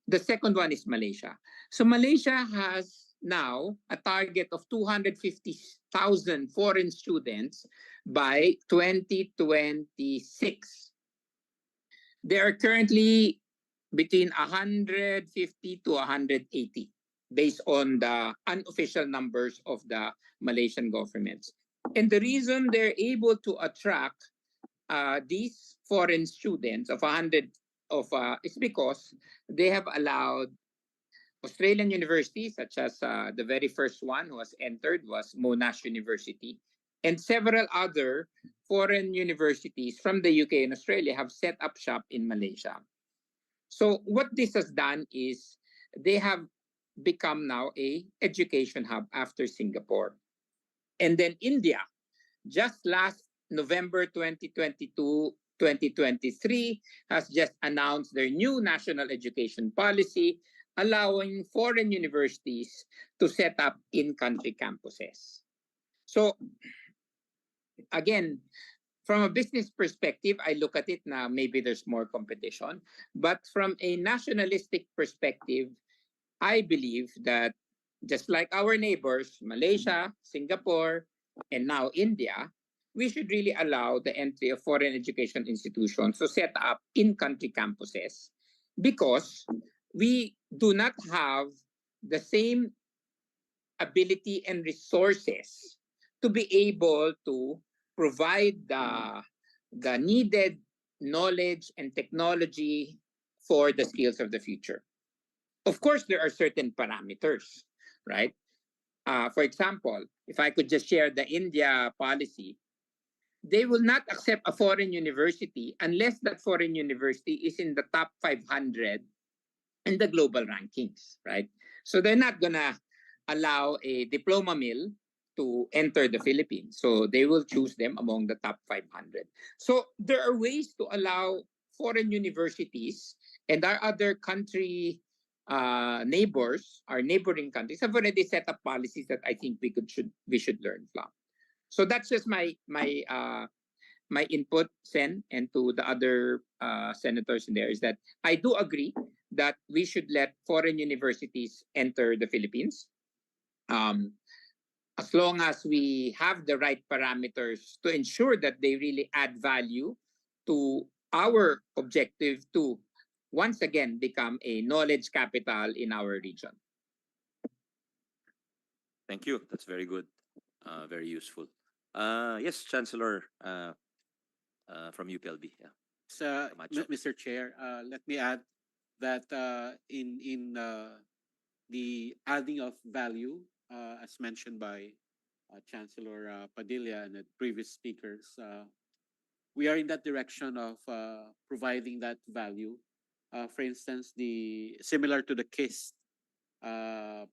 The second one is Malaysia. So Malaysia has now a target of 250,000 foreign students by 2026. There are currently between 150 to 180 based on the unofficial numbers of the Malaysian government. And the reason they're able to attract these foreign students of 100 is because they have allowed Australian universities, such as the very first one who was entered was Monash University, and several other foreign universities from the UK and Australia have set up shop in Malaysia. So what this has done is they have become now a education hub after Singapore. And then India, just last November 2022, 2023, has just announced their new national education policy, allowing foreign universities to set up in-country campuses. So again, from a business perspective, I look at it now, maybe there's more competition. But from a nationalistic perspective, I believe that just like our neighbors, Malaysia, Singapore, and now India, we should really allow the entry of foreign education institutions to set up in-country campuses because we do not have the same ability and resources to be able to provide the needed knowledge and technology for the skills of the future. Of course, there are certain parameters, right? For example, if I could just share the India policy, they will not accept a foreign university unless that foreign university is in the top 500 in the global rankings, right? So they're not gonna allow a diploma mill to enter the Philippines. So they will choose them among the top 500. So there are ways to allow foreign universities and our other country neighbors, our neighboring countries have already set up policies that I think we should learn from. So that's just my input, Sen, and to the other senators in there is that I do agree that we should let foreign universities enter the Philippines. As long as we have the right parameters to ensure that they really add value to our objective to once again become a knowledge capital in our region. Thank you. That's very good. Very useful. Yes, Chancellor from UPLB. Yeah. Camacho. Mr. Chair, let me add that in the adding of value, as mentioned by Chancellor Padilla and the previous speakers, we are in that direction of providing that value. For instance, similar to the KISS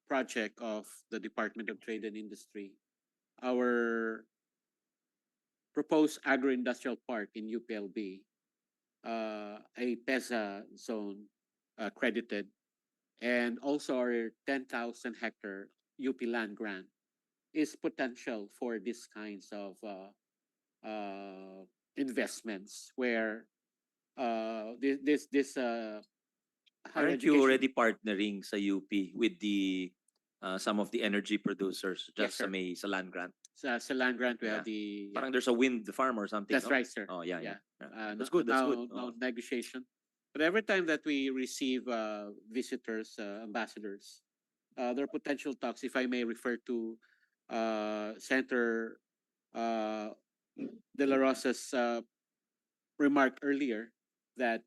project of the Department of Trade and Industry, our proposed agro-industrial park in UPLB, a PESA zone credited, and also our 10,000 hectare UP land grant is potential for these kinds of investments where this higher Aren't you education- already partnering sa UP with the some of the energy producers Yes, just sa sir. may sa land grant? Sa land grant we have Yeah. the Parang there's a wind farm or something. that's no? right, sir. Oh yeah. That's No- good. That's now, good. now Oh. negotiation. But every time that we receive visitors, ambassadors, there are potential talks, if I may refer to Senator De La Rosa's remark earlier, that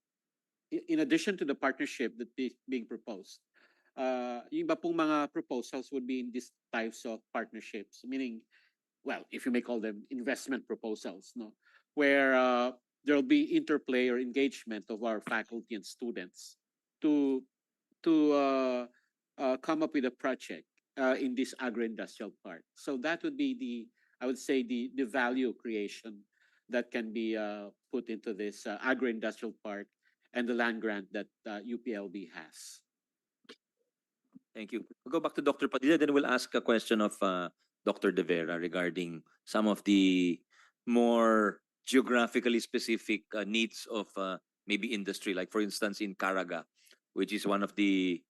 in addition to the partnership that is being proposed, yung iba pong mga proposals would be in these types of partnerships, meaning, well, if you may call them investment proposals, no, where there'll be interplay or engagement of our faculty and students to come up with a project in this agro-industrial park. So that would be I would say the value creation that can be put into this agro-industrial park and the land grant that UPLB has. Thank you. We'll go back to Dr. Padilla, then we'll ask a question of Dr. De Vera regarding some of the more geographically specific needs of maybe industry, like for instance in Caraga, which is one of the,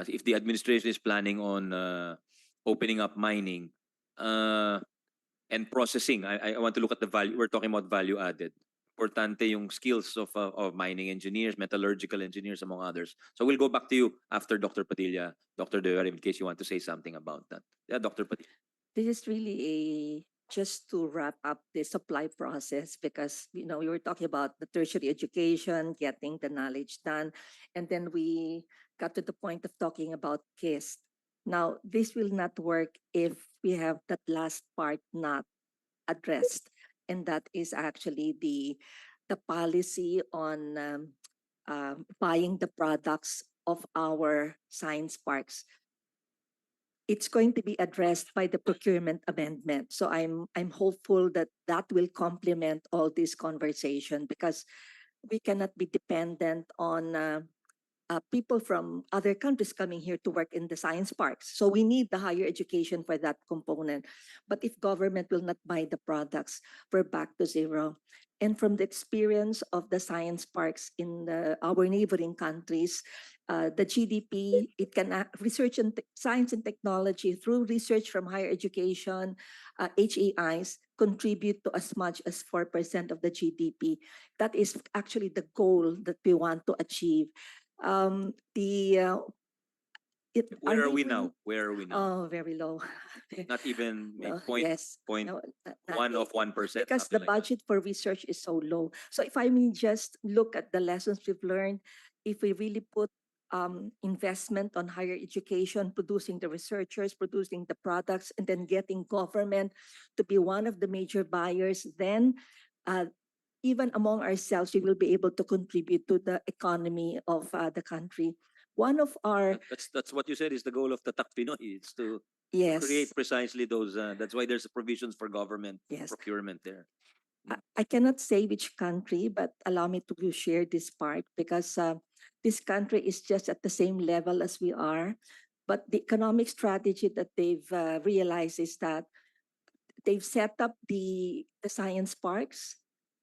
if the administration is planning on opening up mining and processing, I want to look at the value, we're talking about value added. Importante yung skills of mining engineers, metallurgical engineers, among others. So we'll go back to you after Dr. Padilla, Dr. De Vera, in case you want to say something about that. Yeah, Dr. Padilla. This is really just to wrap up the supply process, because we were talking about the tertiary education, getting the knowledge done, and then we got to the point of talking about KISS. Now, this will not work if we have that last part not addressed, and that is actually the policy on buying the products of our science parks. It's going to be addressed by the procurement amendment. So I'm hopeful that that will complement all this conversation, because we cannot be dependent on people from other countries coming here to work in the science parks. So we need the higher education for that component. But if government will not buy the products, we're back to zero. And from the experience of the science parks in our neighboring countries, the GDP, it can research and science and technology through research from higher education, HAIs contribute to as much as 4% of the GDP. That is actually the goal that we want to achieve. Where are we now? Where are we now? Oh, very low. Not even No, point, yes, point no, one of 1%. because the something like that. budget for research is so low. So if I may just look at the lessons we've learned, if we really put investment on higher education, producing the researchers, producing the products, and then getting government to be one of the major buyers, then even among ourselves, we will be able to contribute to the economy of the country. One of our That's what you said is the goal of the Tatak Pinoy. It's to yes, create precisely those. That's why there's provisions for government yes. procurement there. I cannot say which country, but allow me to share this part, because this country is just at the same level as we are. But the economic strategy that they've realized is that they've set up the science parks.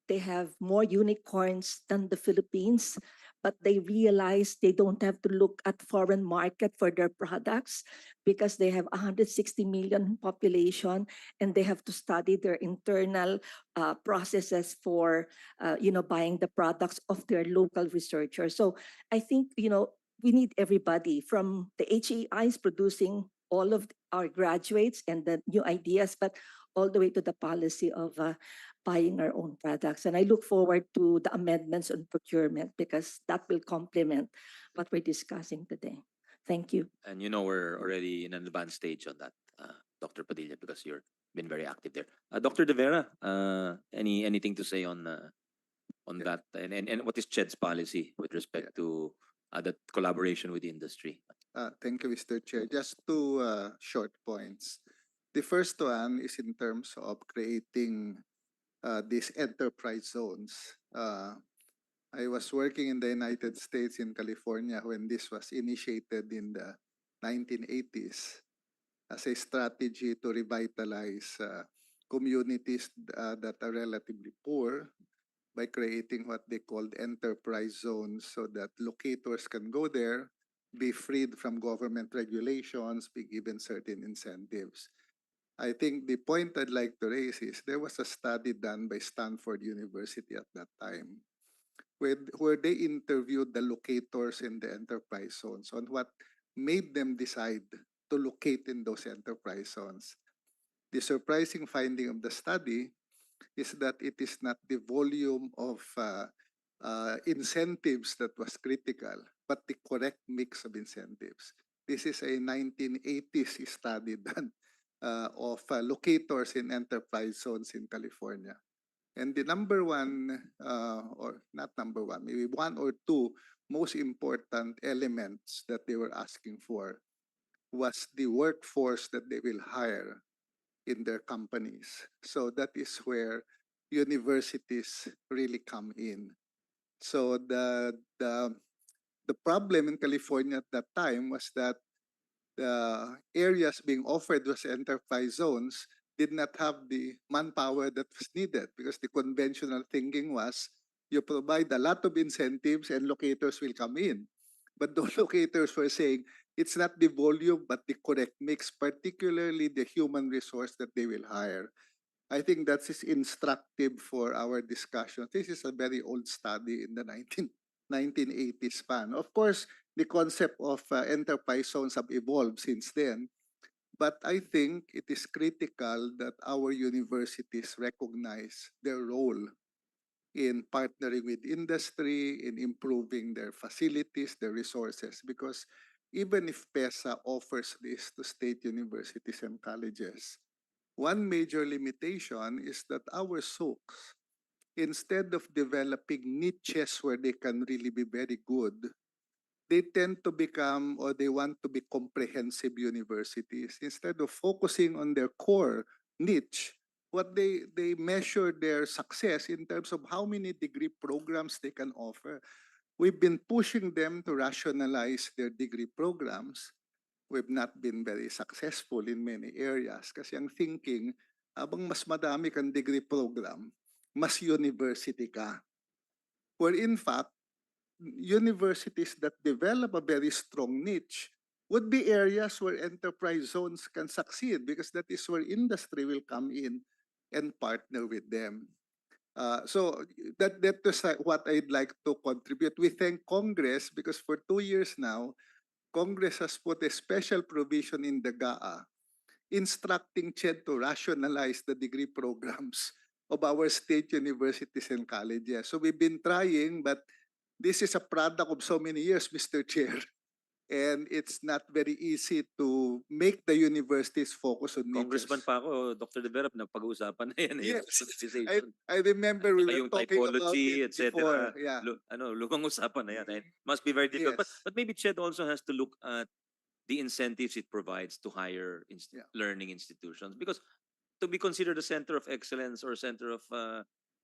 They have more unicorns than the Philippines, but they realize they don't have to look at foreign market for their products, because they have 160 million population, and they have to study their internal processes for buying the products of their local researchers. So I think we need everybody, from the HAIs producing all of our graduates and the new ideas, but all the way to the policy of buying our own products. And I look forward to the amendments on procurement, because that will complement what we're discussing today. Thank you. And we're already in an advanced stage on that, Dr. Padilla, because you've been very active there. Dr. De Vera, anything to say on that, and what is CHED's policy with respect to the collaboration with the industry? Thank you, Mr. Chair. Just two short points. The first one is in terms of creating these enterprise zones. I was working in the United States, in California, when this was initiated in the 1980s as a strategy to revitalize communities that are relatively poor, by creating what they called enterprise zones, so that locators can go there, be freed from government regulations, be given certain incentives. I think the point I'd like to raise is there was a study done by Stanford University at that time, where they interviewed the locators in the enterprise zones on what made them decide to locate in those enterprise zones. The surprising finding of the study is that it is not the volume of incentives that was critical, but the correct mix of incentives. This is a 1980s study done of locators in enterprise zones in California. And the number one, or not number one, maybe one or two most important elements that they were asking for was the workforce that they will hire in their companies. So that is where universities really come in. So the problem in California at that time was that the areas being offered was enterprise zones did not have the manpower that was needed because the conventional thinking was you provide a lot of incentives and locators will come in. But those locators were saying it's not the volume but the correct mix, particularly the human resource that they will hire. I think that is instructive for our discussion. This is a very old study in the 1980s span. Of course, the concept of enterprise zones have evolved since then. But I think it is critical that our universities recognize their role in partnering with industry, in improving their facilities, their resources, because even if PESA offers this to state universities and colleges, one major limitation is that our SOCs, instead of developing niches where they can really be very good, they tend to become or they want to be comprehensive universities. Instead of focusing on their core niche, what they measure their success in terms of how many degree programs they can offer. We've been pushing them to rationalize their degree programs. We've not been very successful in many areas kasi ang thinking, habang mas madami kang degree program, mas university ka. Where in fact, universities that develop a very strong niche would be areas where enterprise zones can succeed because that is where industry will come in and partner with them. So that is what I'd like to contribute. We thank Congress because for 2 years now, Congress has put a special provision in the GAA instructing CHED to rationalize the degree programs of our state universities and colleges. So we've been trying, but this is a product of so many years, Mr. Chair. And it's not very easy to make the universities focus on niches. Congressman pa ako, Dr. Deverap, napag-uusapan na yan. Yes. Specialization. I remember we Saka were yung talking about typology, it etc. before. Yeah. Lumang usapan na yan. And must be very difficult. Yes. But maybe CHED also has to look at the incentives it provides to higher learning institutions. Because to be considered a center of excellence or center of,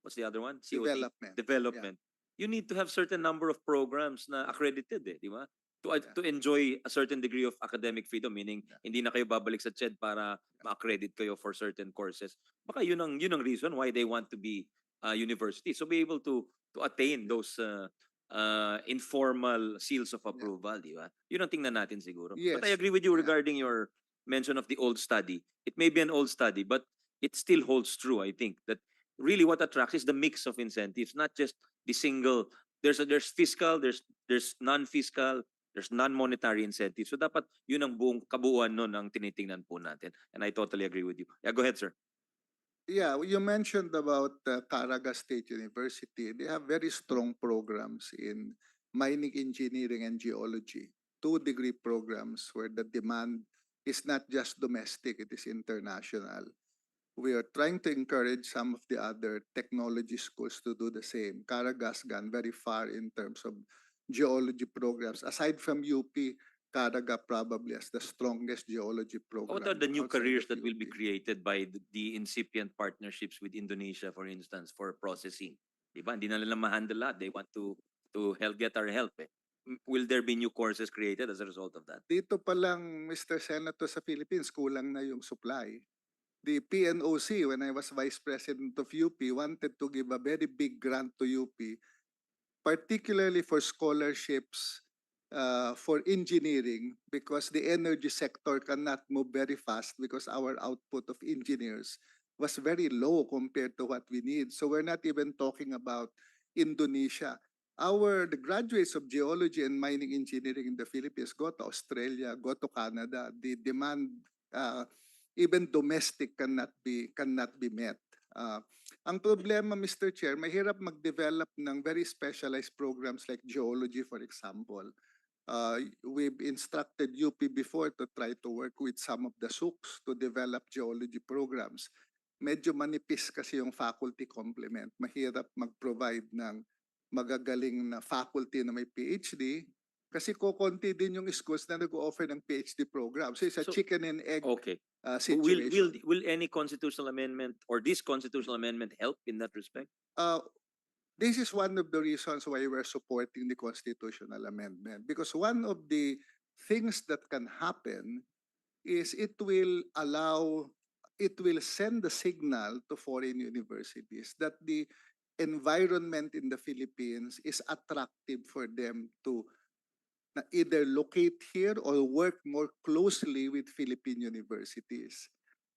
what's the other one? COT? Development. You need to have certain number of programs na accredited di ba? To enjoy a certain degree of academic freedom, meaning hindi na kayo babalik sa CHED para ma-accredit kayo for certain courses. Baka yun ang reason why they want to be university. So be able to attain those informal seals of approval, di ba? Yun ang tingnan natin siguro. But I agree with you regarding your mention of the old study. It may be an old study, but it still holds true, I think, that really what attracts is the mix of incentives, not just the single. There's fiscal, there's non-fiscal, there's non-monetary incentives. So dapat yun ang buong kabuuan nun ang tinitingnan po natin. And I totally agree with you. Yeah, go ahead, sir. Yeah, you mentioned about Caraga State University. They have very strong programs in mining engineering and geology. 2-degree programs where the demand is not just domestic, it is international. We are trying to encourage some of the other technology schools to do the same. Caraga's gone very far in terms of geology programs. Aside from UP, Caraga probably has the strongest geology program. What are the new outside careers of that will be UP. created by the incipient partnerships with Indonesia, for instance, for processing? Diba? Hindi na nila ma-handle lahat. They want to help get our help. Will there be new courses created as a result of that? Dito pa lang, Mr. Senator, sa Philippines, kulang na yung supply. The PNOC, when I was Vice President of UP, wanted to give a very big grant to UP, particularly for scholarships for engineering, because the energy sector cannot move very fast because our output of engineers was very low compared to what we need. So we're not even talking about Indonesia. the graduates of geology and mining engineering in the Philippines go to Australia, go to Canada. The demand, even domestic, cannot be met. Ang problema, Mr. Chair, mahirap mag-develop ng very specialized programs like geology, for example. We've instructed UP before to try to work with some of the SUCs to develop geology programs. Medyo manipis kasi yung faculty complement. Mahirap mag-provide ng magagaling na faculty na may PhD kasi kukonti din yung schools na nag-offer ng PhD program. So it's a So, chicken and egg Okay. situation. Will any constitutional amendment or this constitutional amendment help in that respect? This is one of the reasons why we're supporting the constitutional amendment, because one of the things that can happen is it will send the signal to foreign universities that the environment in the Philippines is attractive for them to either locate here or work more closely with Philippine universities.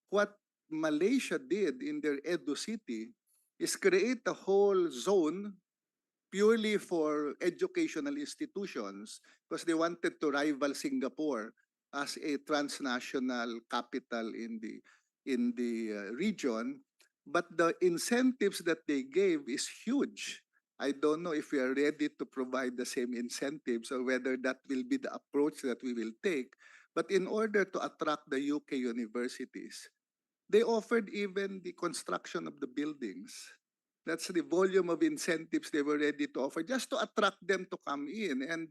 What Malaysia did in their Edo City is create a whole zone purely for educational institutions because they wanted to rival Singapore as a transnational capital in the region. But the incentives that they gave is huge. I don't know if we are ready to provide the same incentives or whether that will be the approach that we will take. But in order to attract the UK universities, they offered even the construction of the buildings. That's the volume of incentives they were ready to offer just to attract them to come in. And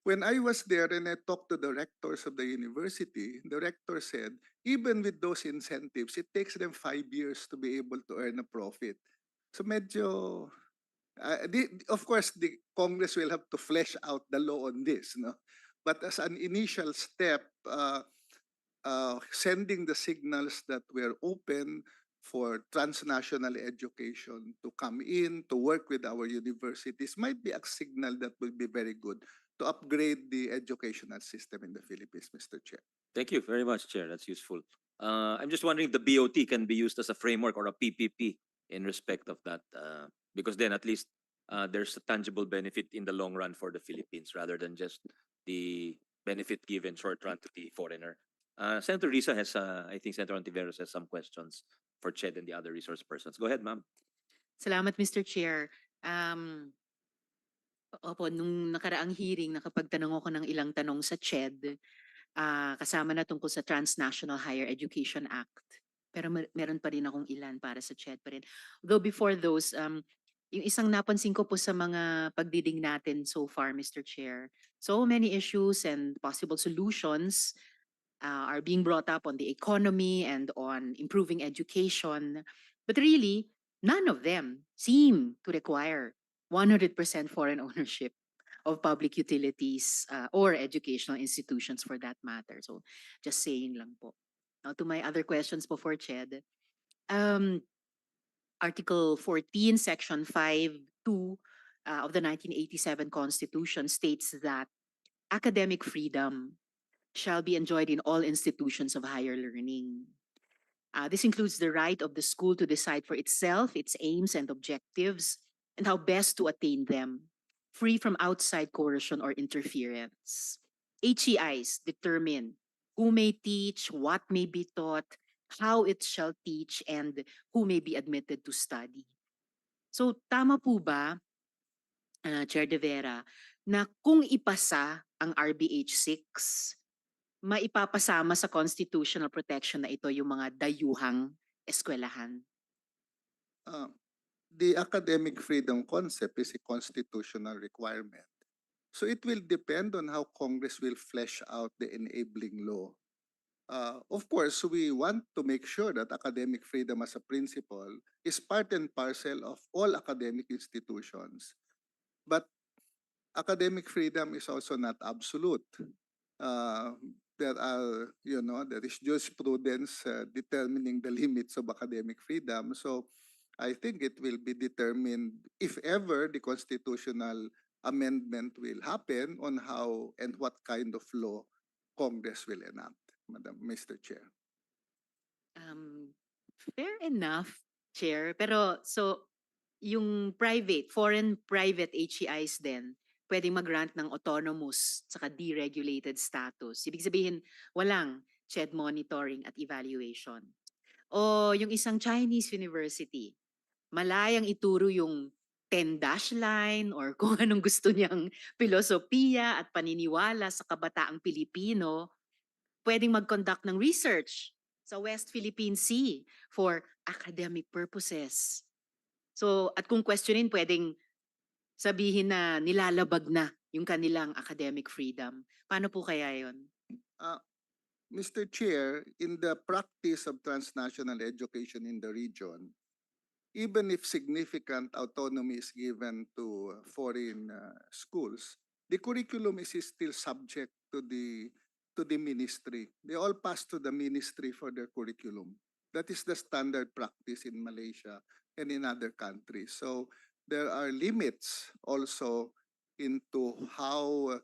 when I was there and I talked to the rectors of the university, the rector said, even with those incentives, it takes them 5 years to be able to earn a profit. So medyo, of course, the Congress will have to flesh out the law on this, no? But as an initial step, sending the signals that we're open for transnational education to come in, to work with our universities, might be a signal that will be very good to upgrade the educational system in the Philippines, Mr. Chair. Thank you very much, Chair. That's useful. I'm just wondering if the BOT can be used as a framework or a PPP in respect of that, because then at least there's a tangible benefit in the long run for the Philippines rather than just the benefit given short run to the foreigner. Senator Risa has, I think Senator Ontiveros has some questions for Ched and the other resource persons. Go ahead, ma'am. Salamat, Mr. Chair. Opo, nung nakaraang hearing, nakapagtanong ako ng ilang tanong sa CHED, kasama na tungkol sa Transnational Higher Education Act. Pero meron pa rin akong ilan para sa CHED pa rin. Though before those, yung isang napansin ko po sa mga pagdidig natin so far, Mr. Chair, so many issues and possible solutions are being brought up on the economy and on improving education. But really, none of them seem to require 100% foreign ownership of public utilities or educational institutions for that matter. So just saying lang po. Now to my other questions before Ched. Article 14, Section 5(2) of the 1987 Constitution states that academic freedom shall be enjoyed in all institutions of higher learning. This includes the right of the school to decide for itself its aims and objectives and how best to attain them, free from outside coercion or interference. HEIs determine who may teach, what may be taught, how it shall teach, and who may be admitted to study. So tama po ba, Chair De Vera, na kung ipasa ang RBH 6, maipapasama sa constitutional protection na ito yung mga dayuhang eskwelahan? The academic freedom concept is a constitutional requirement. So it will depend on how Congress will flesh out the enabling law. Of course, we want to make sure that academic freedom as a principle is part and parcel of all academic institutions. But academic freedom is also not absolute. There is jurisprudence determining the limits of academic freedom. So I think it will be determined, if ever the constitutional amendment will happen, on how and what kind of law Congress will enact, Mr. Chair. Fair enough, Chair. Pero so yung foreign private HEIs din, pwedeng mag-grant ng autonomous saka deregulated status. Ibig sabihin, walang CHED monitoring at evaluation. O yung isang Chinese university, malayang ituro yung 10-dash line or kung anong gusto niyang filosofiya at paniniwala sa kabataang Pilipino, pwedeng mag-conduct ng research sa West Philippine Sea for academic purposes. So, at kung questionin, pwedeng sabihin na nilalabag na yung kanilang academic freedom. Paano po kaya yon? Mr. Chair, in the practice of transnational education in the region, even if significant autonomy is given to foreign schools, the curriculum is still subject to the ministry. They all pass to the ministry for their curriculum. That is the standard practice in Malaysia and in other countries. So there are limits also into how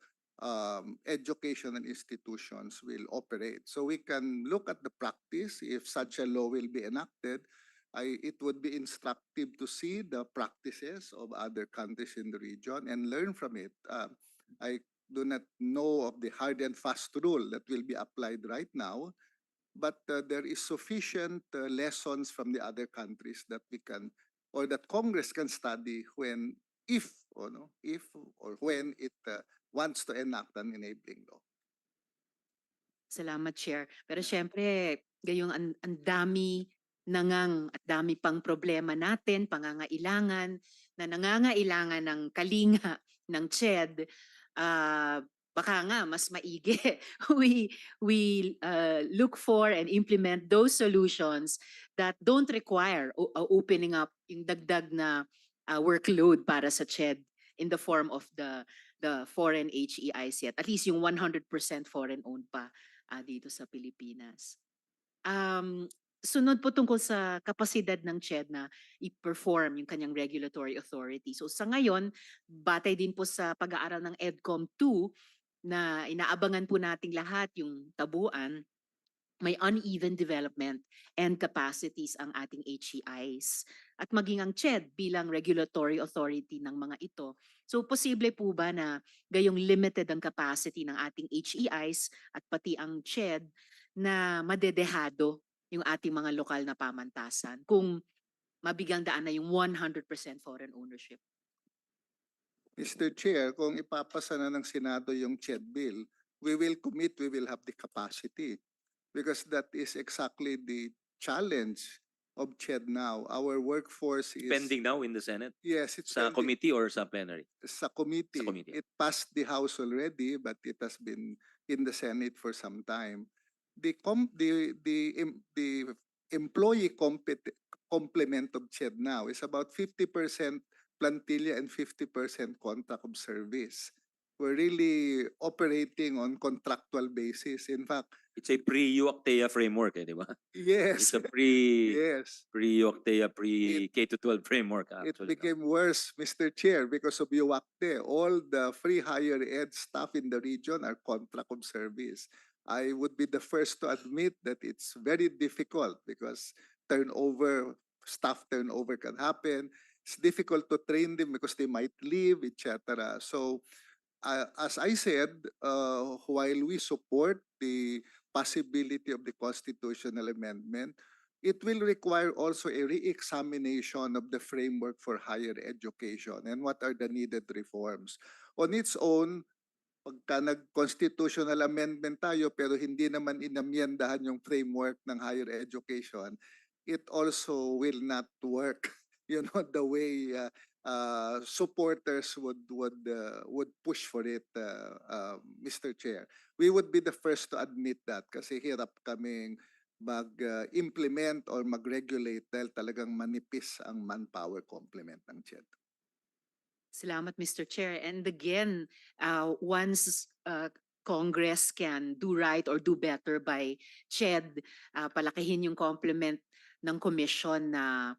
educational institutions will operate. So we can look at the practice if such a law will be enacted. It would be instructive to see the practices of other countries in the region and learn from it. I do not know of the hard and fast rule that will be applied right now, but there is sufficient lessons from the other countries that we can or that Congress can study if or when it wants to enact an enabling law. Salamat, Chair. Pero syempre, gayong ang dami nangang at dami pang problema natin, pangangailangan, na nangangailangan ng kalinga ng CHED, baka nga mas maigi we look for and implement those solutions that don't require opening up yung dagdag na workload para sa CHED in the form of the foreign HEIs yet. At least yung 100% foreign owned pa dito sa Pilipinas. Sunod po tungkol sa kapasidad ng CHED na i-perform yung kanyang regulatory authority. So sa ngayon, batay din po sa pag-aaral ng EDCOM 2 na inaabangan po nating lahat yung tabuan, may uneven development and capacities ang ating HEIs. At maging ang CHED bilang regulatory authority ng mga ito. So posible po ba na gayong limited ang capacity ng ating HEIs at pati ang CHED na madedehado yung ating mga lokal na pamantasan kung mabigang daan na yung 100% foreign ownership? Mr. Chair, kung ipapasa na ng Senado yung CHED bill, we will commit, we will have the capacity. Because that is exactly the challenge of CHED now. Our workforce is Pending now in the Senate? Yes, it's Sa pending. committee or sa plenary? Sa committee. Sa committee. It passed the House already, but it has been in the Senate for some time. The employee complement of CHED now is about 50% plantilla and 50% contract of service. We're really operating on contractual basis. In fact, It's a pre-UACTEA framework, di ba? yes, It's a yes. pre-UACTEA, pre-K-12 framework It actually. became worse, Mr. Chair, because of UACTE. All the free higher ed staff in the region are contract of service. I would be the first to admit that it's very difficult because staff turnover can happen. It's difficult to train them because they might leave, etc. So, as I said, while we support the possibility of the constitutional amendment, it will require also a re-examination of the framework for higher education and what are the needed reforms. On its own, pagka nag-constitutional amendment tayo pero hindi naman inamyendahan yung framework ng higher education, it also will not work, the way supporters would push for it, Mr. Chair. We would be the first to admit that kasi hirap kaming mag-implement or mag-regulate dahil talagang manipis ang manpower complement ng CHED. Salamat, Mr. Chair. And again, once Congress can do right or do better by CHED, palakihin yung complement ng commission na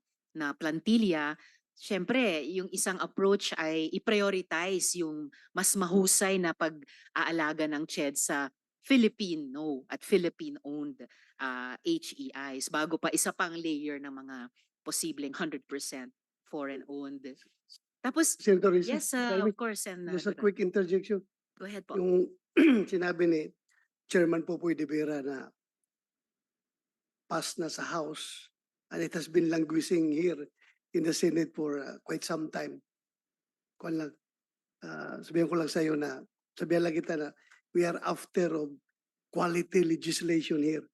plantilla, syempre, yung isang approach ay i-prioritize yung mas mahusay na pag-aalaga ng CHED sa Filipino at Philippine-owned HEIs bago pa isa pang layer ng mga posibleng 100% foreign-owned. Tapos, Senator Risa, yes, sorry, of course, and just a quick interjection. go ahead po. Yung sinabi ni Chairman Popoy de Vera na passed na sa House and it has been languishing here in the Senate for quite some time. Kung lang, sabihan ko lang sa iyo na, sabihan lang kita na we are after of quality legislation here.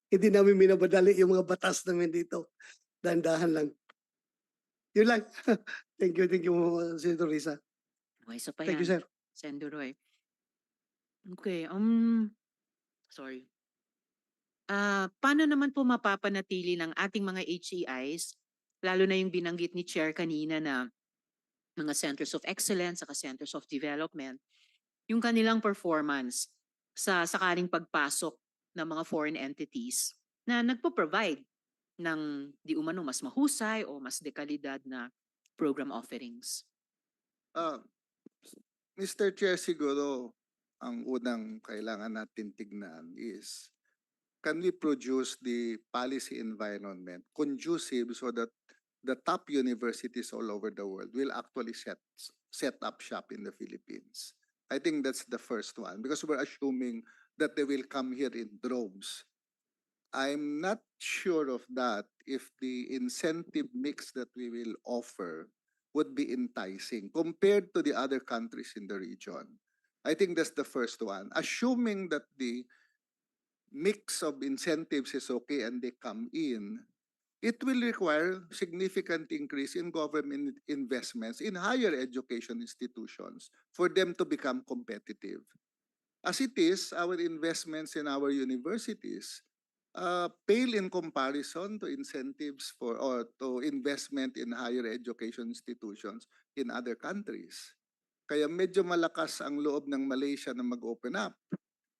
Hindi namin minabadali yung mga batas namin dito. Dahan-dahan lang. Yun lang. Thank you, Senator Risa. Okay, isa pa Thank you, yan, sir. Senator Roy. Okay, sorry. Paano naman po mapapanatili ng ating mga HEIs, lalo na yung binanggit ni Chair kanina na mga Centers of Excellence saka Centers of Development, yung kanilang performance sa sakaling pagpasok ng mga foreign entities na nagpo-provide ng di umano mas mahusay o mas dekalidad na program offerings? Mr. Chair, siguro ang unang kailangan natin tignan is can we produce the policy environment conducive so that the top universities all over the world will actually set up shop in the Philippines? I think that's the first one because we're assuming that they will come here in droves. I'm not sure of that if the incentive mix that we will offer would be enticing compared to the other countries in the region. I think that's the first one. Assuming that the mix of incentives is okay and they come in, it will require significant increase in government investments in higher education institutions for them to become competitive. As it is, our investments in our universities pale in comparison to incentives for or to investment in higher education institutions in other countries. Kaya medyo malakas ang loob ng Malaysia na mag-open up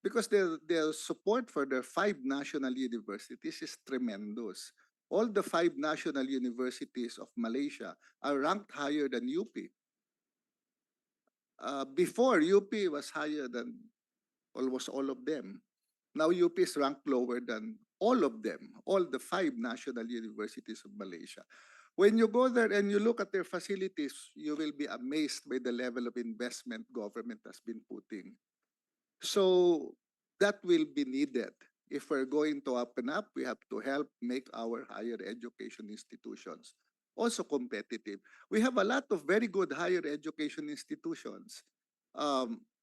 because their support for their 5 national universities is tremendous. All the 5 national universities of Malaysia are ranked higher than UP. Before, UP was higher than almost all of them. Now UP is ranked lower than all of them, all the 5 national universities of Malaysia. When you go there and you look at their facilities, you will be amazed by the level of investment government has been putting. So that will be needed. If we're going to open up, we have to help make our higher education institutions also competitive. We have a lot of very good higher education institutions.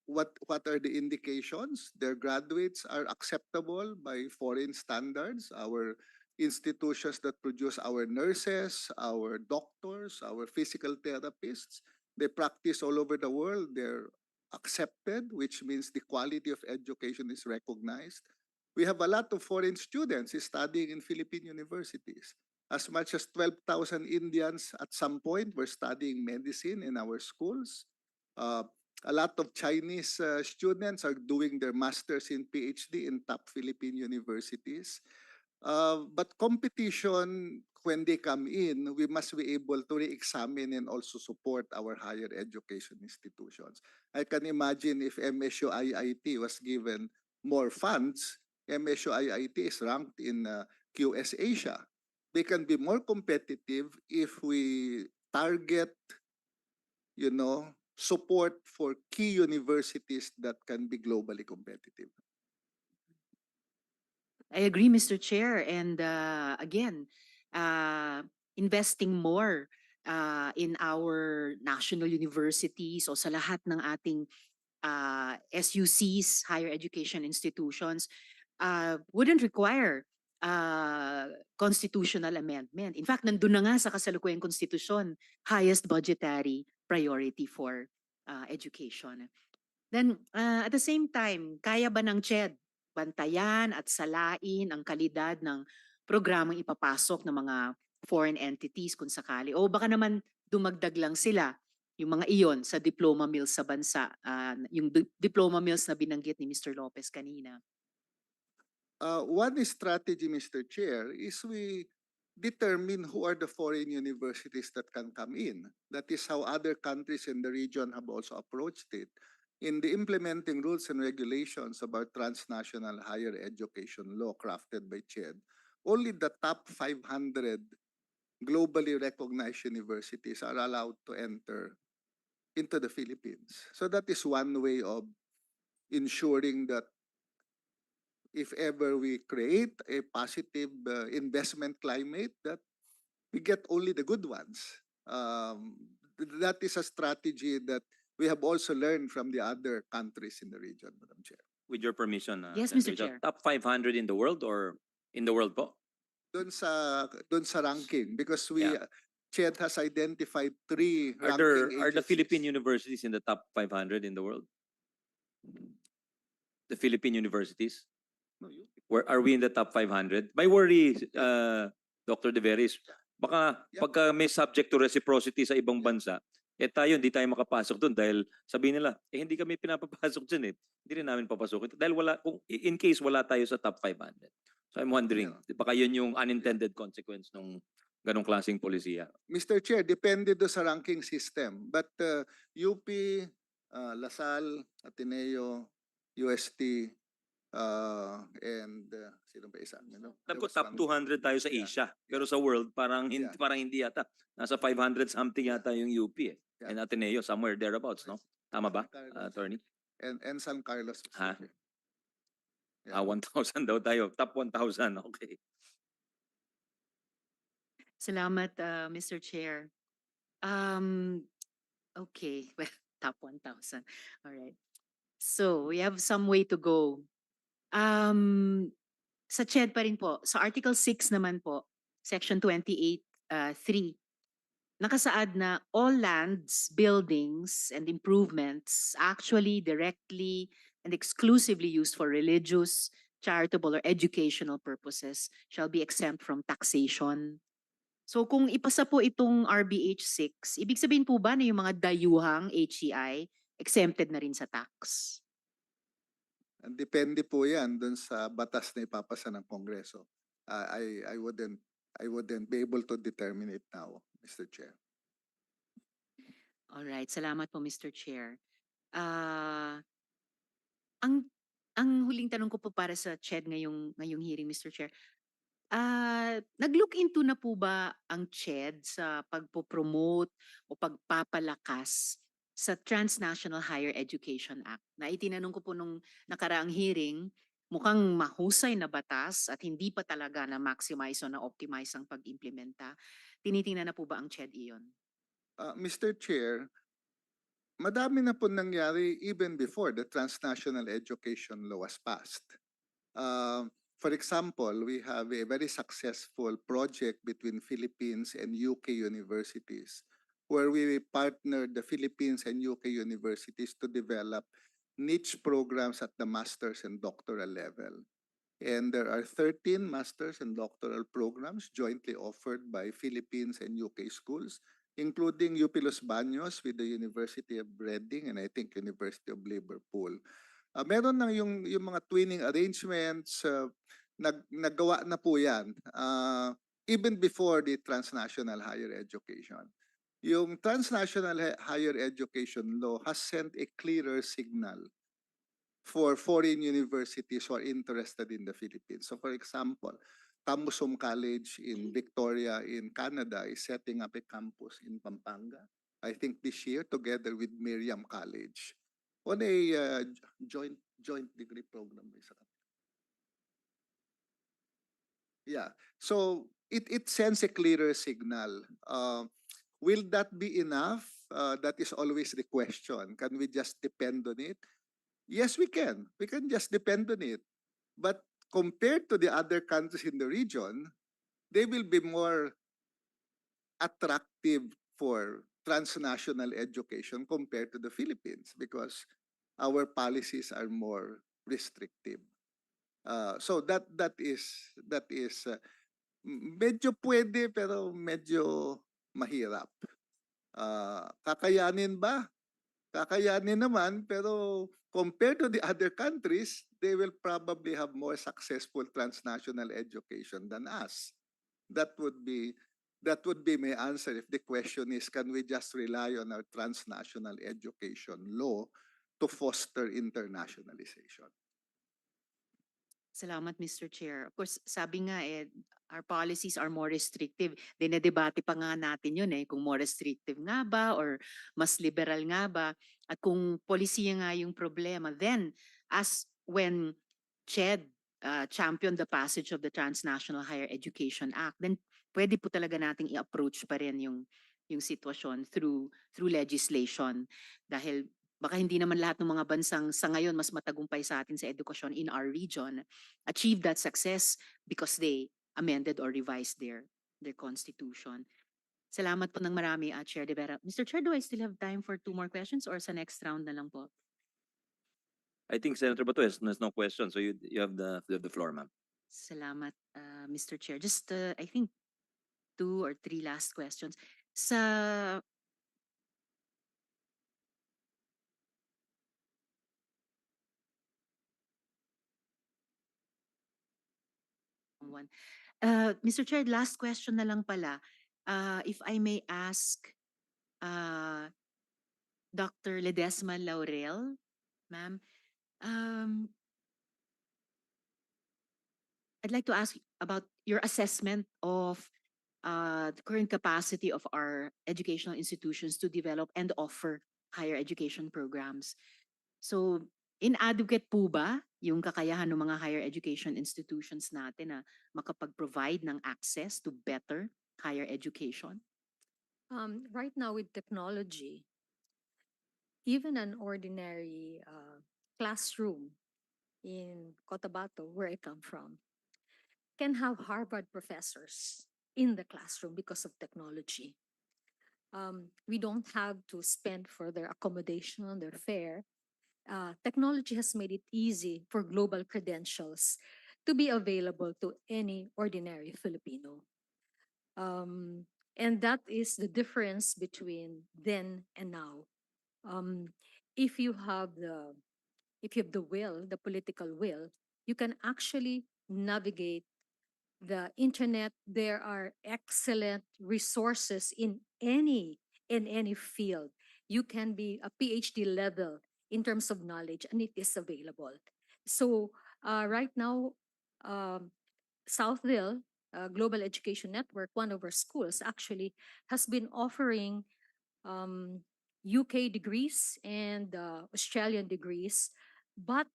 What are the indications? Their graduates are acceptable by foreign standards. Our institutions that produce our nurses, our doctors, our physical therapists, they practice all over the world. They're accepted, which means the quality of education is recognized. We have a lot of foreign students studying in Philippine universities. As much as 12,000 Indians at some point were studying medicine in our schools. A lot of Chinese students are doing their masters in PhD in top Philippine universities. But competition, when they come in, we must be able to re-examine and also support our higher education institutions. I can imagine if MSU IIT was given more funds, MSU IIT is ranked in QS Asia. They can be more competitive if we target, support for key universities that can be globally competitive. I agree, Mr. Chair. And again, investing more in our national universities o sa lahat ng ating SUCs, higher education institutions, wouldn't require constitutional amendment. In fact, nandun na nga sa kasalukuyang konstitusyon, highest budgetary priority for education. Then, at the same time, kaya ba ng CHED bantayan at salain ang kalidad ng programang ipapasok ng mga foreign entities kung sakali? O baka naman dumagdag lang sila yung mga iyon sa diploma mills sa bansa, yung diploma mills na binanggit ni Mr. Lopez kanina. One strategy, Mr. Chair, is we determine who are the foreign universities that can come in. That is how other countries in the region have also approached it. In the implementing rules and regulations about transnational higher education law crafted by CHED, only the top 500 globally recognized universities are allowed to enter into the Philippines. So that is one way of ensuring that if ever we create a positive investment climate, that we get only the good ones. That is a strategy that we have also learned from the other countries in the region, Madam Chair. With your permission, Yes, Senator Mr. Rizal, Chair. top 500 in the world or in the world po? Doon sa ranking, because we Yeah. CHED has identified 3 Are ranking the agencies. Philippine universities in the top 500 in the world? The Philippine universities? Where are we in the top 500? My worry, Dr. De Veris, baka Yeah. pagka may subject to reciprocity sa ibang bansa, tayo hindi tayo makapasok doon dahil sabihin nila, hindi kami pinapapasok dyan Hindi rin namin papasukin dahil wala, kung in case wala tayo sa top 500. So I'm wondering, baka yun yung unintended consequence ng ganong klaseng polisiya. Mr. Chair, depende do sa ranking system. But UP, Lasal, Ateneo, UST, and sino ba isa? Alam ko top 200 tayo sa Asia, pero sa world parang hindi yata. Nasa 500 something yata yung UP and Ateneo somewhere thereabouts, no? Tama ba, attorney? And San Carlos. Ha? Yeah. 1,000 daw tayo. Top 1,000. Okay. Salamat, Mr. Chair. Okay, well, top 1,000. All right. So we have some way to go. Sa CHED pa rin po, sa Article 6 naman po, Section 28, 3, nakasaad na all lands, buildings, and improvements actually directly and exclusively used for religious, charitable, or educational purposes shall be exempt from taxation. So kung ipasa po itong RBH 6, ibig sabihin po ba na yung mga dayuhang HEI exempted na rin sa tax? Depende po yan dun sa batas na ipapasa ng Kongreso. I wouldn't be able to determine it now, Mr. Chair. All right, salamat po Mr. Chair. Ang huling tanong ko po para sa CHED ngayong hearing, Mr. Chair. Nag-look into na po ba ang CHED sa pagpo-promote o pagpapalakas sa Transnational Higher Education Act? Na itinanong ko po nung nakaraang hearing, mukhang mahusay na batas at hindi pa talaga na maximize o na optimize ang pag-implementa. Tinitingnan na po ba ang CHED iyon? Mr. Chair, madami na po nangyari even before the Transnational Education Law was passed. For example, we have a very successful project between Philippines and UK universities where we partnered the Philippines and UK universities to develop niche programs at the master's and doctoral level. And there are 13 master's and doctoral programs jointly offered by Philippines and UK schools, including UP Los Baños with the University of Reading and I think University of Liverpool. Meron na yung mga twinning arrangements, naggawa na po yan even before the transnational higher education. Yung transnational higher education law has sent a clearer signal for foreign universities who are interested in the Philippines. So for example, Tamusum College in Victoria in Canada is setting up a campus in Pampanga, I think this year, together with Miriam College on a joint degree program. Yeah, so it sends a clearer signal. Will that be enough? That is always the question. Can we just depend on it? Yes, we can. We can just depend on it. But compared to the other countries in the region, they will be more attractive for transnational education compared to the Philippines because our policies are more restrictive. So that is medyo pwede pero medyo mahirap. Kakayanin ba? Kakayanin naman pero compared to the other countries, they will probably have more successful transnational education than us. That would be my answer if the question is, can we just rely on our transnational education law to foster internationalization? Salamat, Mr. Chair. Of course, sabi nga Our policies are more restrictive. Dinedebate pa nga natin yun kung more restrictive nga ba or mas liberal nga ba. At kung polisiya nga yung problema, then as when CHED championed the passage of the Transnational Higher Education Act, then pwede po talaga nating i-approach pa rin yung sitwasyon through legislation. Dahil baka hindi naman lahat ng mga bansang sa ngayon mas matagumpay sa atin sa edukasyon in our region achieve that success because they amended or revised their constitution. Salamat po ng marami, Chair De Vera. Mr. Chair, do I still have time for 2 more questions or sa next round na lang po? I think Senator Bato has no question, so you have the floor, ma'am. Salamat, Mr. Chair. Just, I think, 2 or 3 last questions. Sa one. Mr. Chair, last question na lang pala. If I may ask Dr. Ledesma Laurel, ma'am, I'd like to ask about your assessment of the current capacity of our educational institutions to develop and offer higher education programs. So, inadequate po ba yung kakayahan ng mga higher education institutions natin na makapag-provide ng access to better higher education? Right now with technology, even an ordinary classroom in Cotabato, where I come from, can have Harvard professors in the classroom because of technology. We don't have to spend for their accommodation, their fare. Technology has made it easy for global credentials to be available to any ordinary Filipino. And that is the difference between then and now. If you have the will, the political will, you can actually navigate the internet. There are excellent resources in any field. You can be a PhD level in terms of knowledge, and it is available. So right now, um, Southville Global Education Network, one of our schools, actually has been offering UK degrees and Australian degrees, but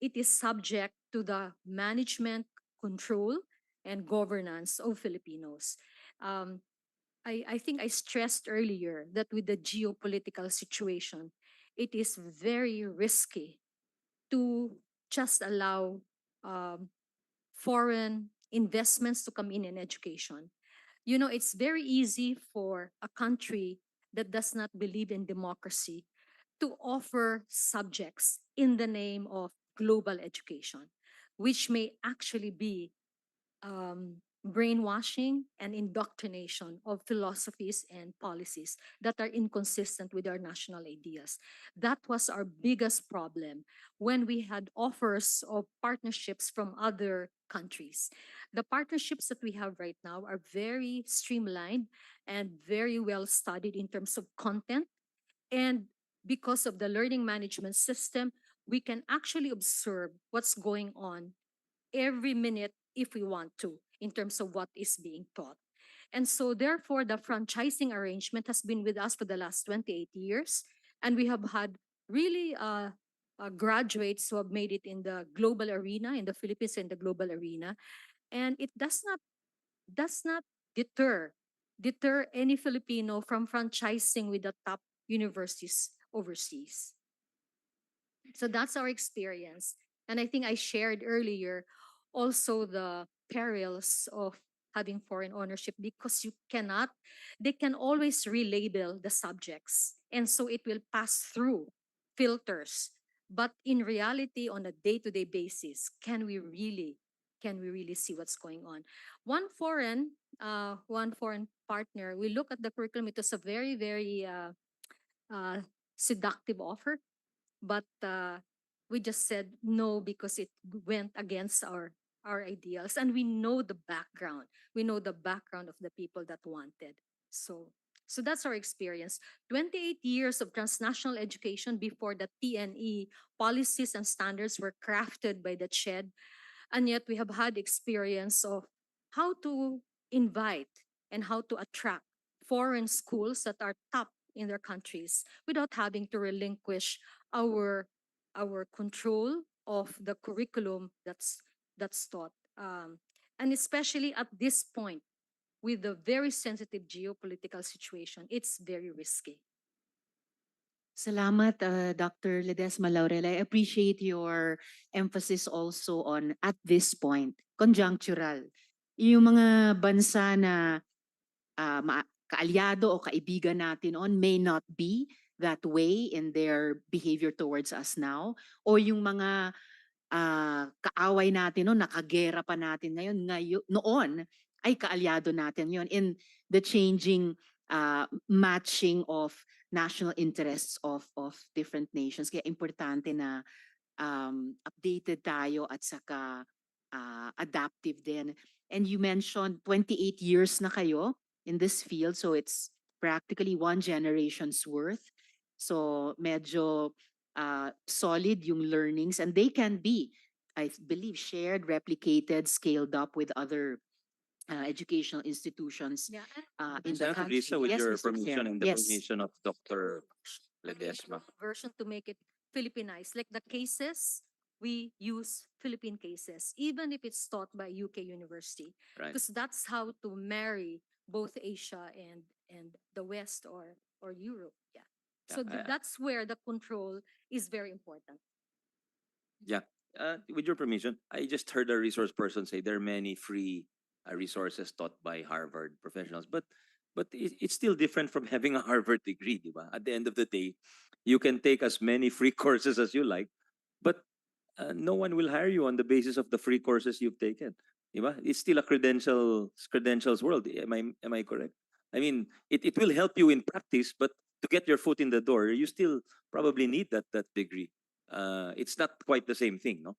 it is subject to the management, control, and governance of Filipinos. I think I stressed earlier that with the geopolitical situation, it is very risky to just allow foreign investments to come in education. You know, it's very easy for a country that does not believe in democracy to offer subjects in the name of global education, which may actually be brainwashing and indoctrination of philosophies and policies that are inconsistent with our national ideas. That was our biggest problem when we had offers of partnerships from other countries. The partnerships that we have right now are very streamlined and very well studied in terms of content. And because of the learning management system, we can actually observe what's going on every minute if we want to in terms of what is being taught. And so therefore the franchising arrangement has been with us for the last 28 years, and we have had really graduates who have made it in the global arena, in the Philippines, in the global arena. And it does not deter any Filipino from franchising with the top universities overseas. So that's our experience. And I think I shared earlier also the perils of having foreign ownership, because they can always relabel the subjects. And so it will pass through filters. But in reality, on a day-to-day basis, can we really see what's going on? One foreign partner, we look at the curriculum. It was a very, very seductive offer, but we just said no because it went against our ideals, and we know the background. We know the background of the people that wanted. So that's our experience. 28 years of transnational education before the TNE policies and standards were crafted by the CHED, and yet we have had experience of how to invite and how to attract foreign schools that are top in their countries without having to relinquish our control of the curriculum that's taught. And especially at this point, with the very sensitive geopolitical situation, it's very risky. Salamat, Dr. Ledesma Laurel. I appreciate your emphasis also on at this point, conjunctural. Yung mga bansa na kaalyado o kaibigan natin on may not be that way in their behavior towards us now. O yung mga kaaway natin noon, nakagera pa natin ngayon, noon ay kaalyado natin yon in the changing matching of national interests of different nations. Kaya importante na updated tayo at saka adaptive din. And you mentioned 28 years na kayo in this field, so it's practically one generation's worth. So medyo solid yung learnings, and they can be, I believe, shared, replicated, scaled up with other educational institutions Yeah. in the Senator country. Risa, with Yes, your Mr. Chair. permission and the Yes. permission of Dr. Ledesma. Version to make it Philippinized. Like the cases, we use Philippine cases, even if it's taught by UK university, Right. because that's how to marry both Asia and the West or Europe. Yeah. So Yeah, that's where the control is very important. Yeah. With your permission, I just heard a resource person say there are many free resources taught by Harvard professionals, but it's still different from having a Harvard degree, di ba? At the end of the day, you can take as many free courses as you like, but no one will hire you on the basis of the free courses you've taken. Di ba? It's still a credentials world. Am I correct? I mean, it will help you in practice, but to get your foot in the door, you still probably need that degree. It's not quite the same thing, no?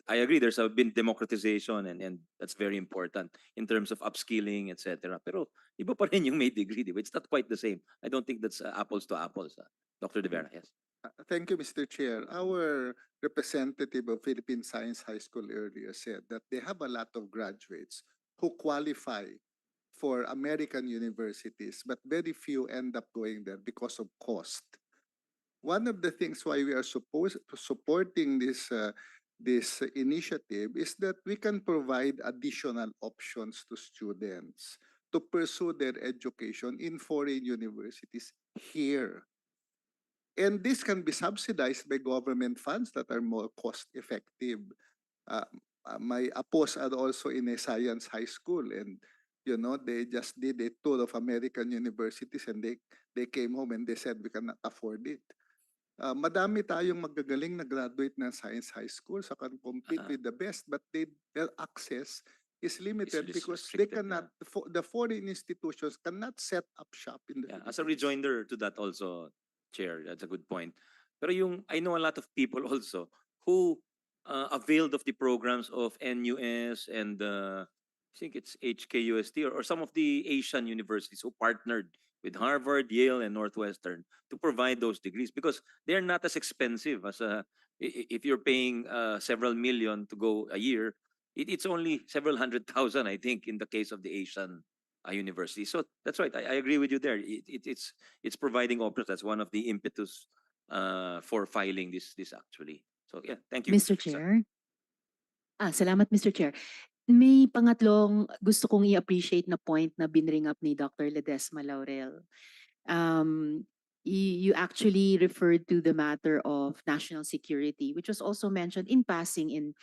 I agree. There's been democratization, and that's very important in terms of upskilling, etc. Pero iba pa rin yung may degree, di ba? It's not quite the same. I don't think that's apples to apples. Dr. De Vera, yes. Thank you, Mr. Chair. Our representative of Philippine Science High School earlier said that they have a lot of graduates who qualify for American universities, but very few end up going there because of cost. One of the things why we are supporting this initiative is that we can provide additional options to students to pursue their education in foreign universities here. And this can be subsidized by government funds that are more cost effective. My apos are also in a science high school, and you know they just did a tour of American universities, and they came home and they said we cannot afford it. Madami tayong magagaling na graduate ng science high school so can compete with the best, but their access is limited because they restricted, cannot, the foreign institutions cannot set up shop in the Yeah, as a Philippines. rejoinder to that also, Chair, that's a good point. Pero I know a lot of people also who availed of the programs of NUS and I think it's HKUST or some of the Asian universities who partnered with Harvard, Yale, and Northwestern to provide those degrees because they're not as expensive as if you're paying several million to go a year. It's only several 100,000, I think, in the case of the Asian university. So that's right. I agree with you there. It's providing options. That's one of the impetus for filing this actually. So yeah, thank you. Mr. Chair. Salamat, Mr. Chair. May pangatlong gusto kong i-appreciate na point na binring up ni Dr. Ledesma Laurel. You actually referred to the matter of national security, which was also mentioned in passing in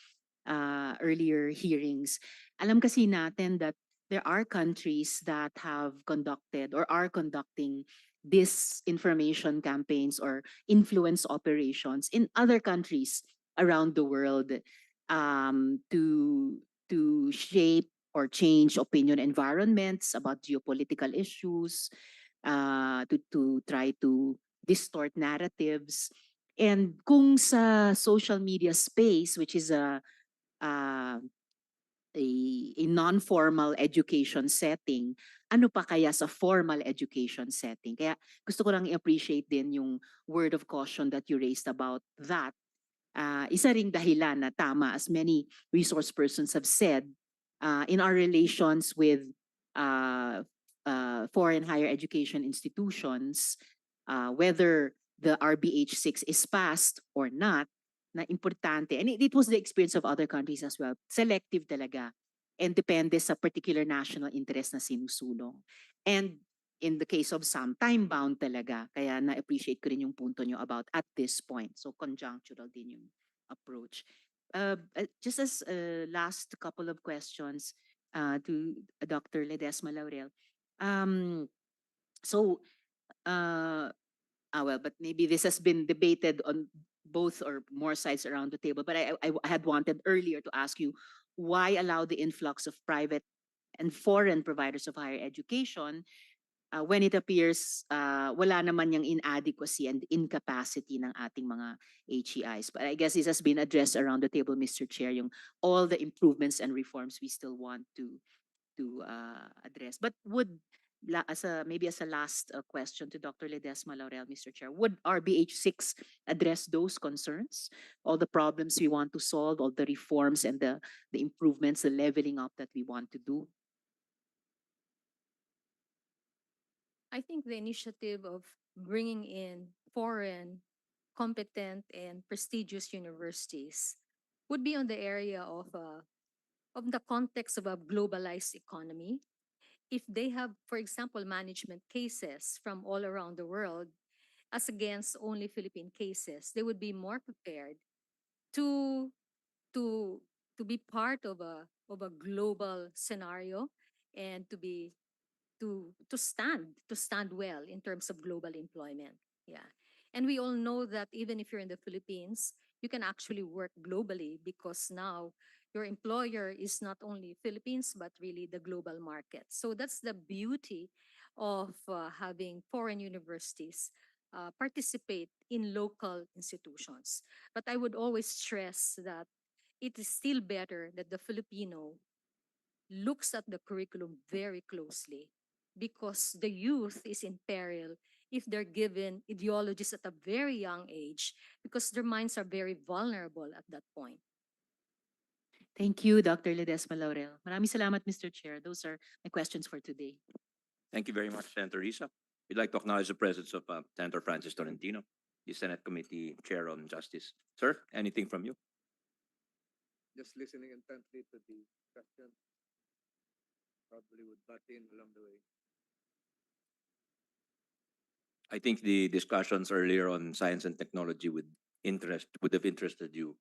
earlier hearings. Alam kasi natin that there are countries that have conducted or are conducting disinformation campaigns or influence operations in other countries around the world to shape or change opinion environments about geopolitical issues, to try to distort narratives. And kung sa social media space, which is a non-formal education setting, ano pa kaya sa formal education setting? Kaya gusto ko lang i-appreciate din yung word of caution that you raised about that. Isa ring dahilan na tama, as many resource persons have said, in our relations with uh, foreign higher education institutions, whether the RBH 6 is passed or not, na importante, and it was the experience of other countries as well, selective talaga, and depende sa particular national interest na sinusulong. And in the case of some, time-bound talaga. Kaya na-appreciate ko rin yung punto nyo about at this point. So conjunctural din yung approach. Just as last couple of questions to Dr. Ledesma Laurel. So, well, but maybe this has been debated on both or more sides around the table. But I had wanted earlier to ask you, why allow the influx of private and foreign providers of higher education when it appears wala naman yung inadequacy and incapacity ng ating mga HEIs. But I guess this has been addressed around the table, Mr. Chair, yung all the improvements and reforms we still want to address. But would maybe as a last question to Dr. Ledesma Laurel, Mr. Chair, would RBH 6 address those concerns, all the problems we want to solve, all the reforms and the improvements, the leveling up that we want to do? I think the initiative of bringing in foreign, competent, and prestigious universities would be on the area of the context of a globalized economy. If they have, for example, management cases from all around the world, as against only Philippine cases, they would be more prepared to to to be part of a global scenario and to stand well in terms of global employment. Yeah. And we all know that even if you're in the Philippines, you can actually work globally because now your employer is not only Philippines, but really the global market. So that's the beauty of having foreign universities participate in local institutions. But I would always stress that it is still better that the Filipino looks at the curriculum very closely because the youth is in peril if they're given ideologies at a very young age because their minds are very vulnerable at that point. Thank you, Dr. Ledesma Laurel. Maraming salamat, Mr. Chair. Those are my questions for today. Thank you very much, Senator Risa. We'd like to acknowledge the presence of Senator Francis Tolentino, the Senate Committee Chair on Justice. Sir, anything from you? Just listening intently to the question. Probably would butt in along the way. I think the discussions earlier on science and technology would have interested you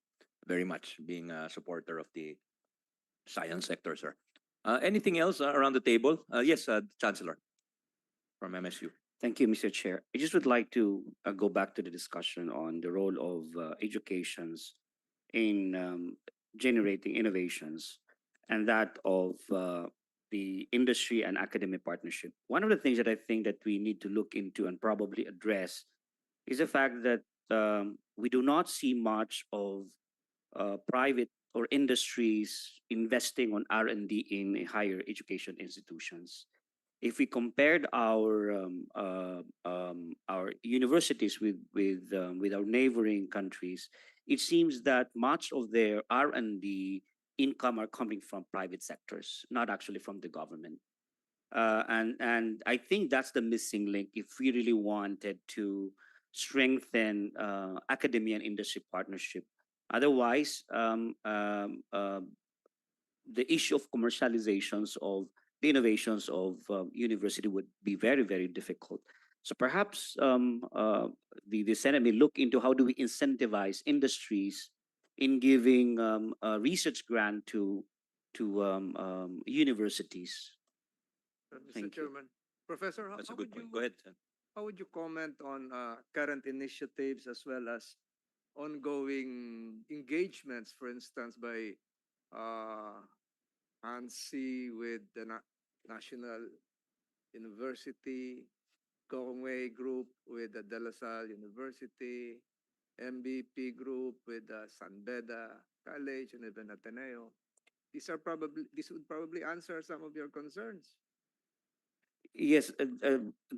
very much, being a supporter of the science sector, sir. Anything else around the table? Yes, Chancellor from MSU. Thank you, Mr. Chair. I just would like to go back to the discussion on the role of educations in generating innovations and that of the industry and academic partnership. One of the things that I think that we need to look into and probably address is the fact that we do not see much of private or industries investing on R&D in higher education institutions. If we compared our universities with our neighboring countries, it seems that much of their R&D income are coming from private sectors, not actually from the government. And I think that's the missing link if we really wanted to strengthen academia and industry partnership. Otherwise, the issue of commercializations of the innovations of university would be very, very difficult. So perhaps the Senate may look into how do we incentivize industries in giving a research grant to universities. Mr. Thank you. Chairman, Professor, That's a good point. Go ahead. how would you comment on current initiatives as well as ongoing engagements, for instance, by ANSI with the National University, Gongwei Group with the De La Salle University, MBP Group with the San Beda College and even Ateneo? This would probably answer some of your concerns. Yes,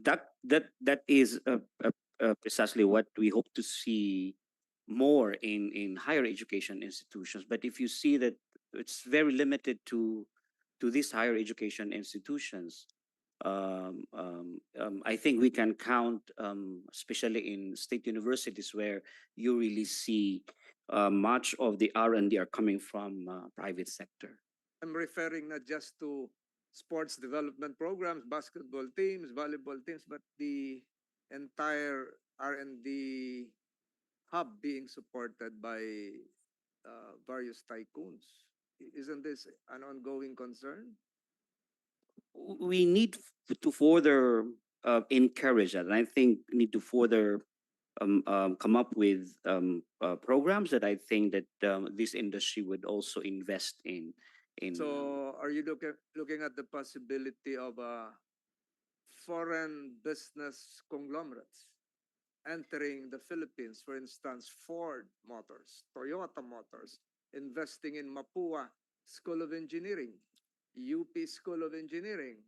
that is precisely what we hope to see more in higher education institutions. But if you see that it's very limited to to these higher education institutions, I think we can count, especially in state universities where you really see much of the R&D are coming from private sector. I'm referring not just to sports development programs, basketball teams, volleyball teams, but the entire R&D hub being supported by various tycoons. Isn't this an ongoing concern? We need to further encourage that. And I think need to further come up with programs that I think that this industry would also invest in. So are you looking at the possibility of foreign business conglomerates entering the Philippines, for instance, Ford Motors, Toyota Motors, investing in Mapua School of Engineering, UP School of Engineering,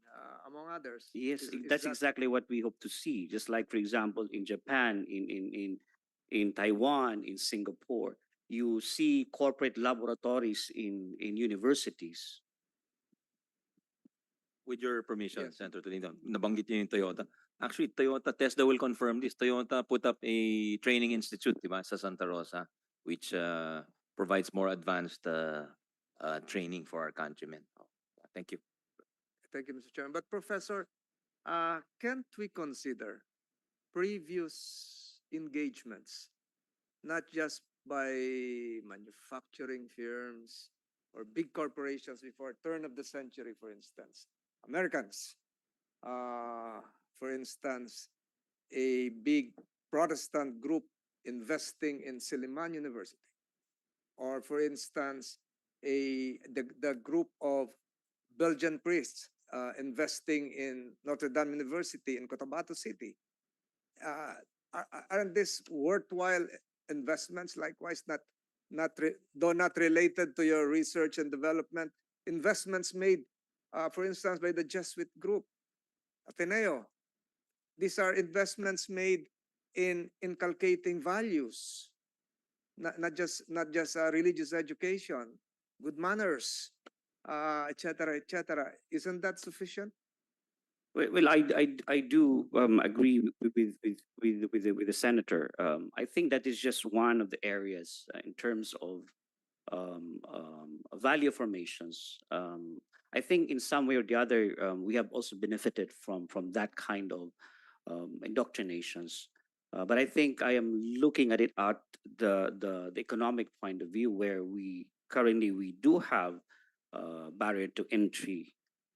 among others? Yes, Is that's that- exactly what we hope to see. Just like, for example, in Japan, in Taiwan, in Singapore, you see corporate laboratories in universities. With your permission, Yes. Senator Tolino, nabanggit niyo yung Toyota. Actually, Toyota, Tesla will confirm this. Toyota put up a training institute, di ba, sa Santa Rosa, which provides more advanced training for our countrymen. Thank you. Thank you, Mr. Chairman. But Professor, can't we consider previous engagements, not just by manufacturing firms or big corporations before turn of the century, for instance, Americans, for instance, a big Protestant group investing in Silliman University, or for instance, the group of Belgian priests investing in Notre Dame University in Cotabato City. Aren't these worthwhile investments? Likewise, though not related to your research and development, investments made, for instance, by the Jesuit group, Ateneo. These are investments made in inculcating values, not just religious education, good manners, etc., etc. Isn't that sufficient? Well, I do agree with the senator. I think that is just one of the areas in terms of value formations. I think in some way or the other, we have also benefited from that kind of indoctrinations. But I think I am looking at it at the economic point of view, where we currently do have barrier to entry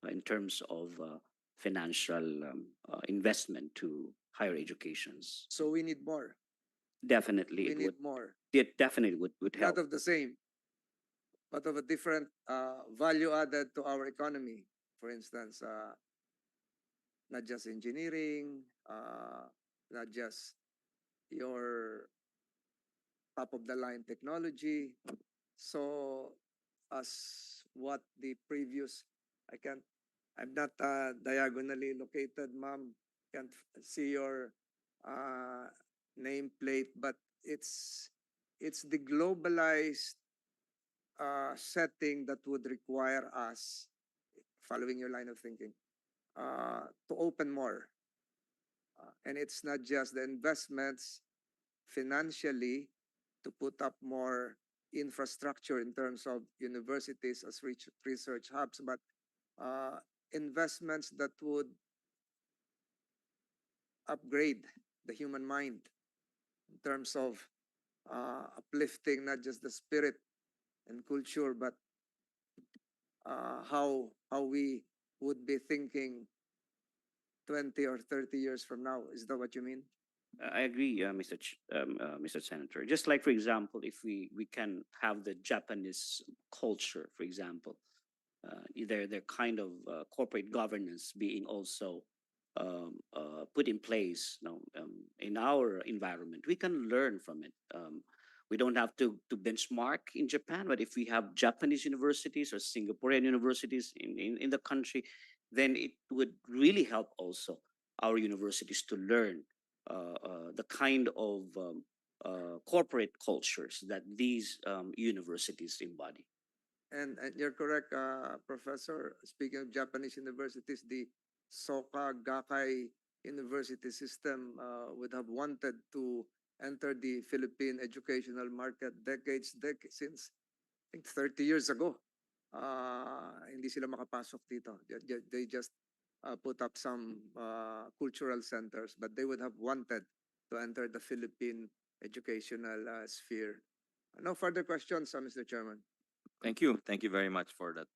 in terms of financial investment to higher educations. So we need more. Definitely, We it need would. more. It definitely would help. Not of the same, but of a different value added to our economy. For instance, not just engineering, not just your top of the line technology. So as what the previous, I'm not diagonally located, ma'am. Can't see your nameplate, but it's the globalized setting that would require us, following your line of thinking, to open more. And it's not just the investments financially to put up more infrastructure in terms of universities as research hubs, but investments that would upgrade the human mind in terms of uplifting not just the spirit and culture, but how we would be thinking 20 or 30 years from now. Is that what you mean? I agree, Mr. Senator. Just like, for example, if we can have the Japanese culture, for example, their kind of corporate governance being also put in place, in our environment, we can learn from it. We don't have to benchmark in Japan, but if we have Japanese universities or Singaporean universities in the country, then it would really help also our universities to learn the kind of corporate cultures that these universities embody. And you're correct, Professor. Speaking of Japanese universities, the Soka Gakkai University system would have wanted to enter the Philippine educational market since I think 30 years ago. Hindi sila makapasok dito. They just put up some cultural centers, but they would have wanted to enter the Philippine educational sphere. No further questions, Mr. Chairman. Thank you. Thank you very much for that,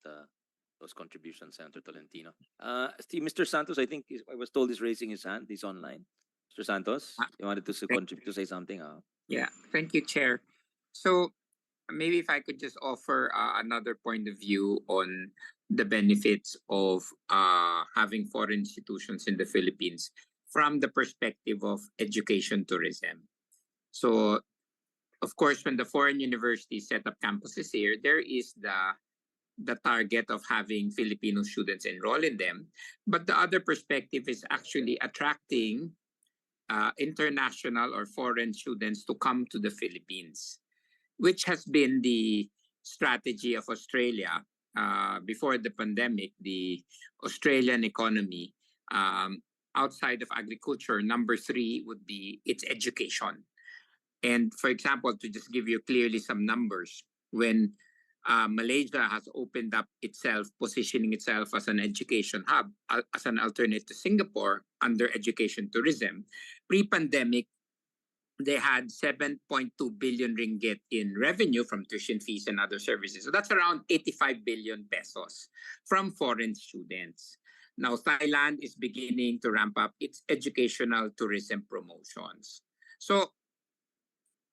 those contributions, Senator Tolentino. Mr. Santos, I think I was told he's raising his hand. He's online. Mr. Santos, you wanted to contribute to say something? Yeah, thank you, Chair. So maybe if I could just offer another point of view on the benefits of having foreign institutions in the Philippines from the perspective of education tourism. So, of course, when the foreign universities set up campuses here, there is the target of having Filipino students enroll in them. But the other perspective is actually attracting international or foreign students to come to the Philippines, which has been the strategy of Australia. Before the pandemic, the Australian economy, outside of agriculture, number 3 would be its education. And for example, to just give you clearly some numbers, when Malaysia has opened up itself, positioning itself as an education hub, as an alternate to Singapore under education tourism, pre-pandemic, they had 7.2 billion ringgit in revenue from tuition fees and other services. So that's around 85 billion pesos from foreign students. Now, Thailand is beginning to ramp up its educational tourism promotions. So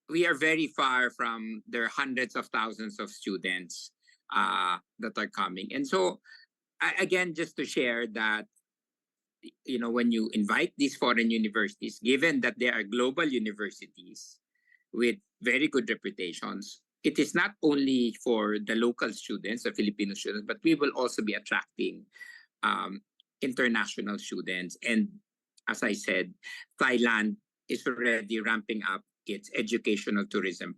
we are very far from their hundreds of thousands of students that are coming. And so, again, just to share that, you know, when you invite these foreign universities, given that they are global universities with very good reputations, it is not only for the local students, the Filipino students, but we will also be attracting international students. And as I said, Thailand is already ramping up its educational tourism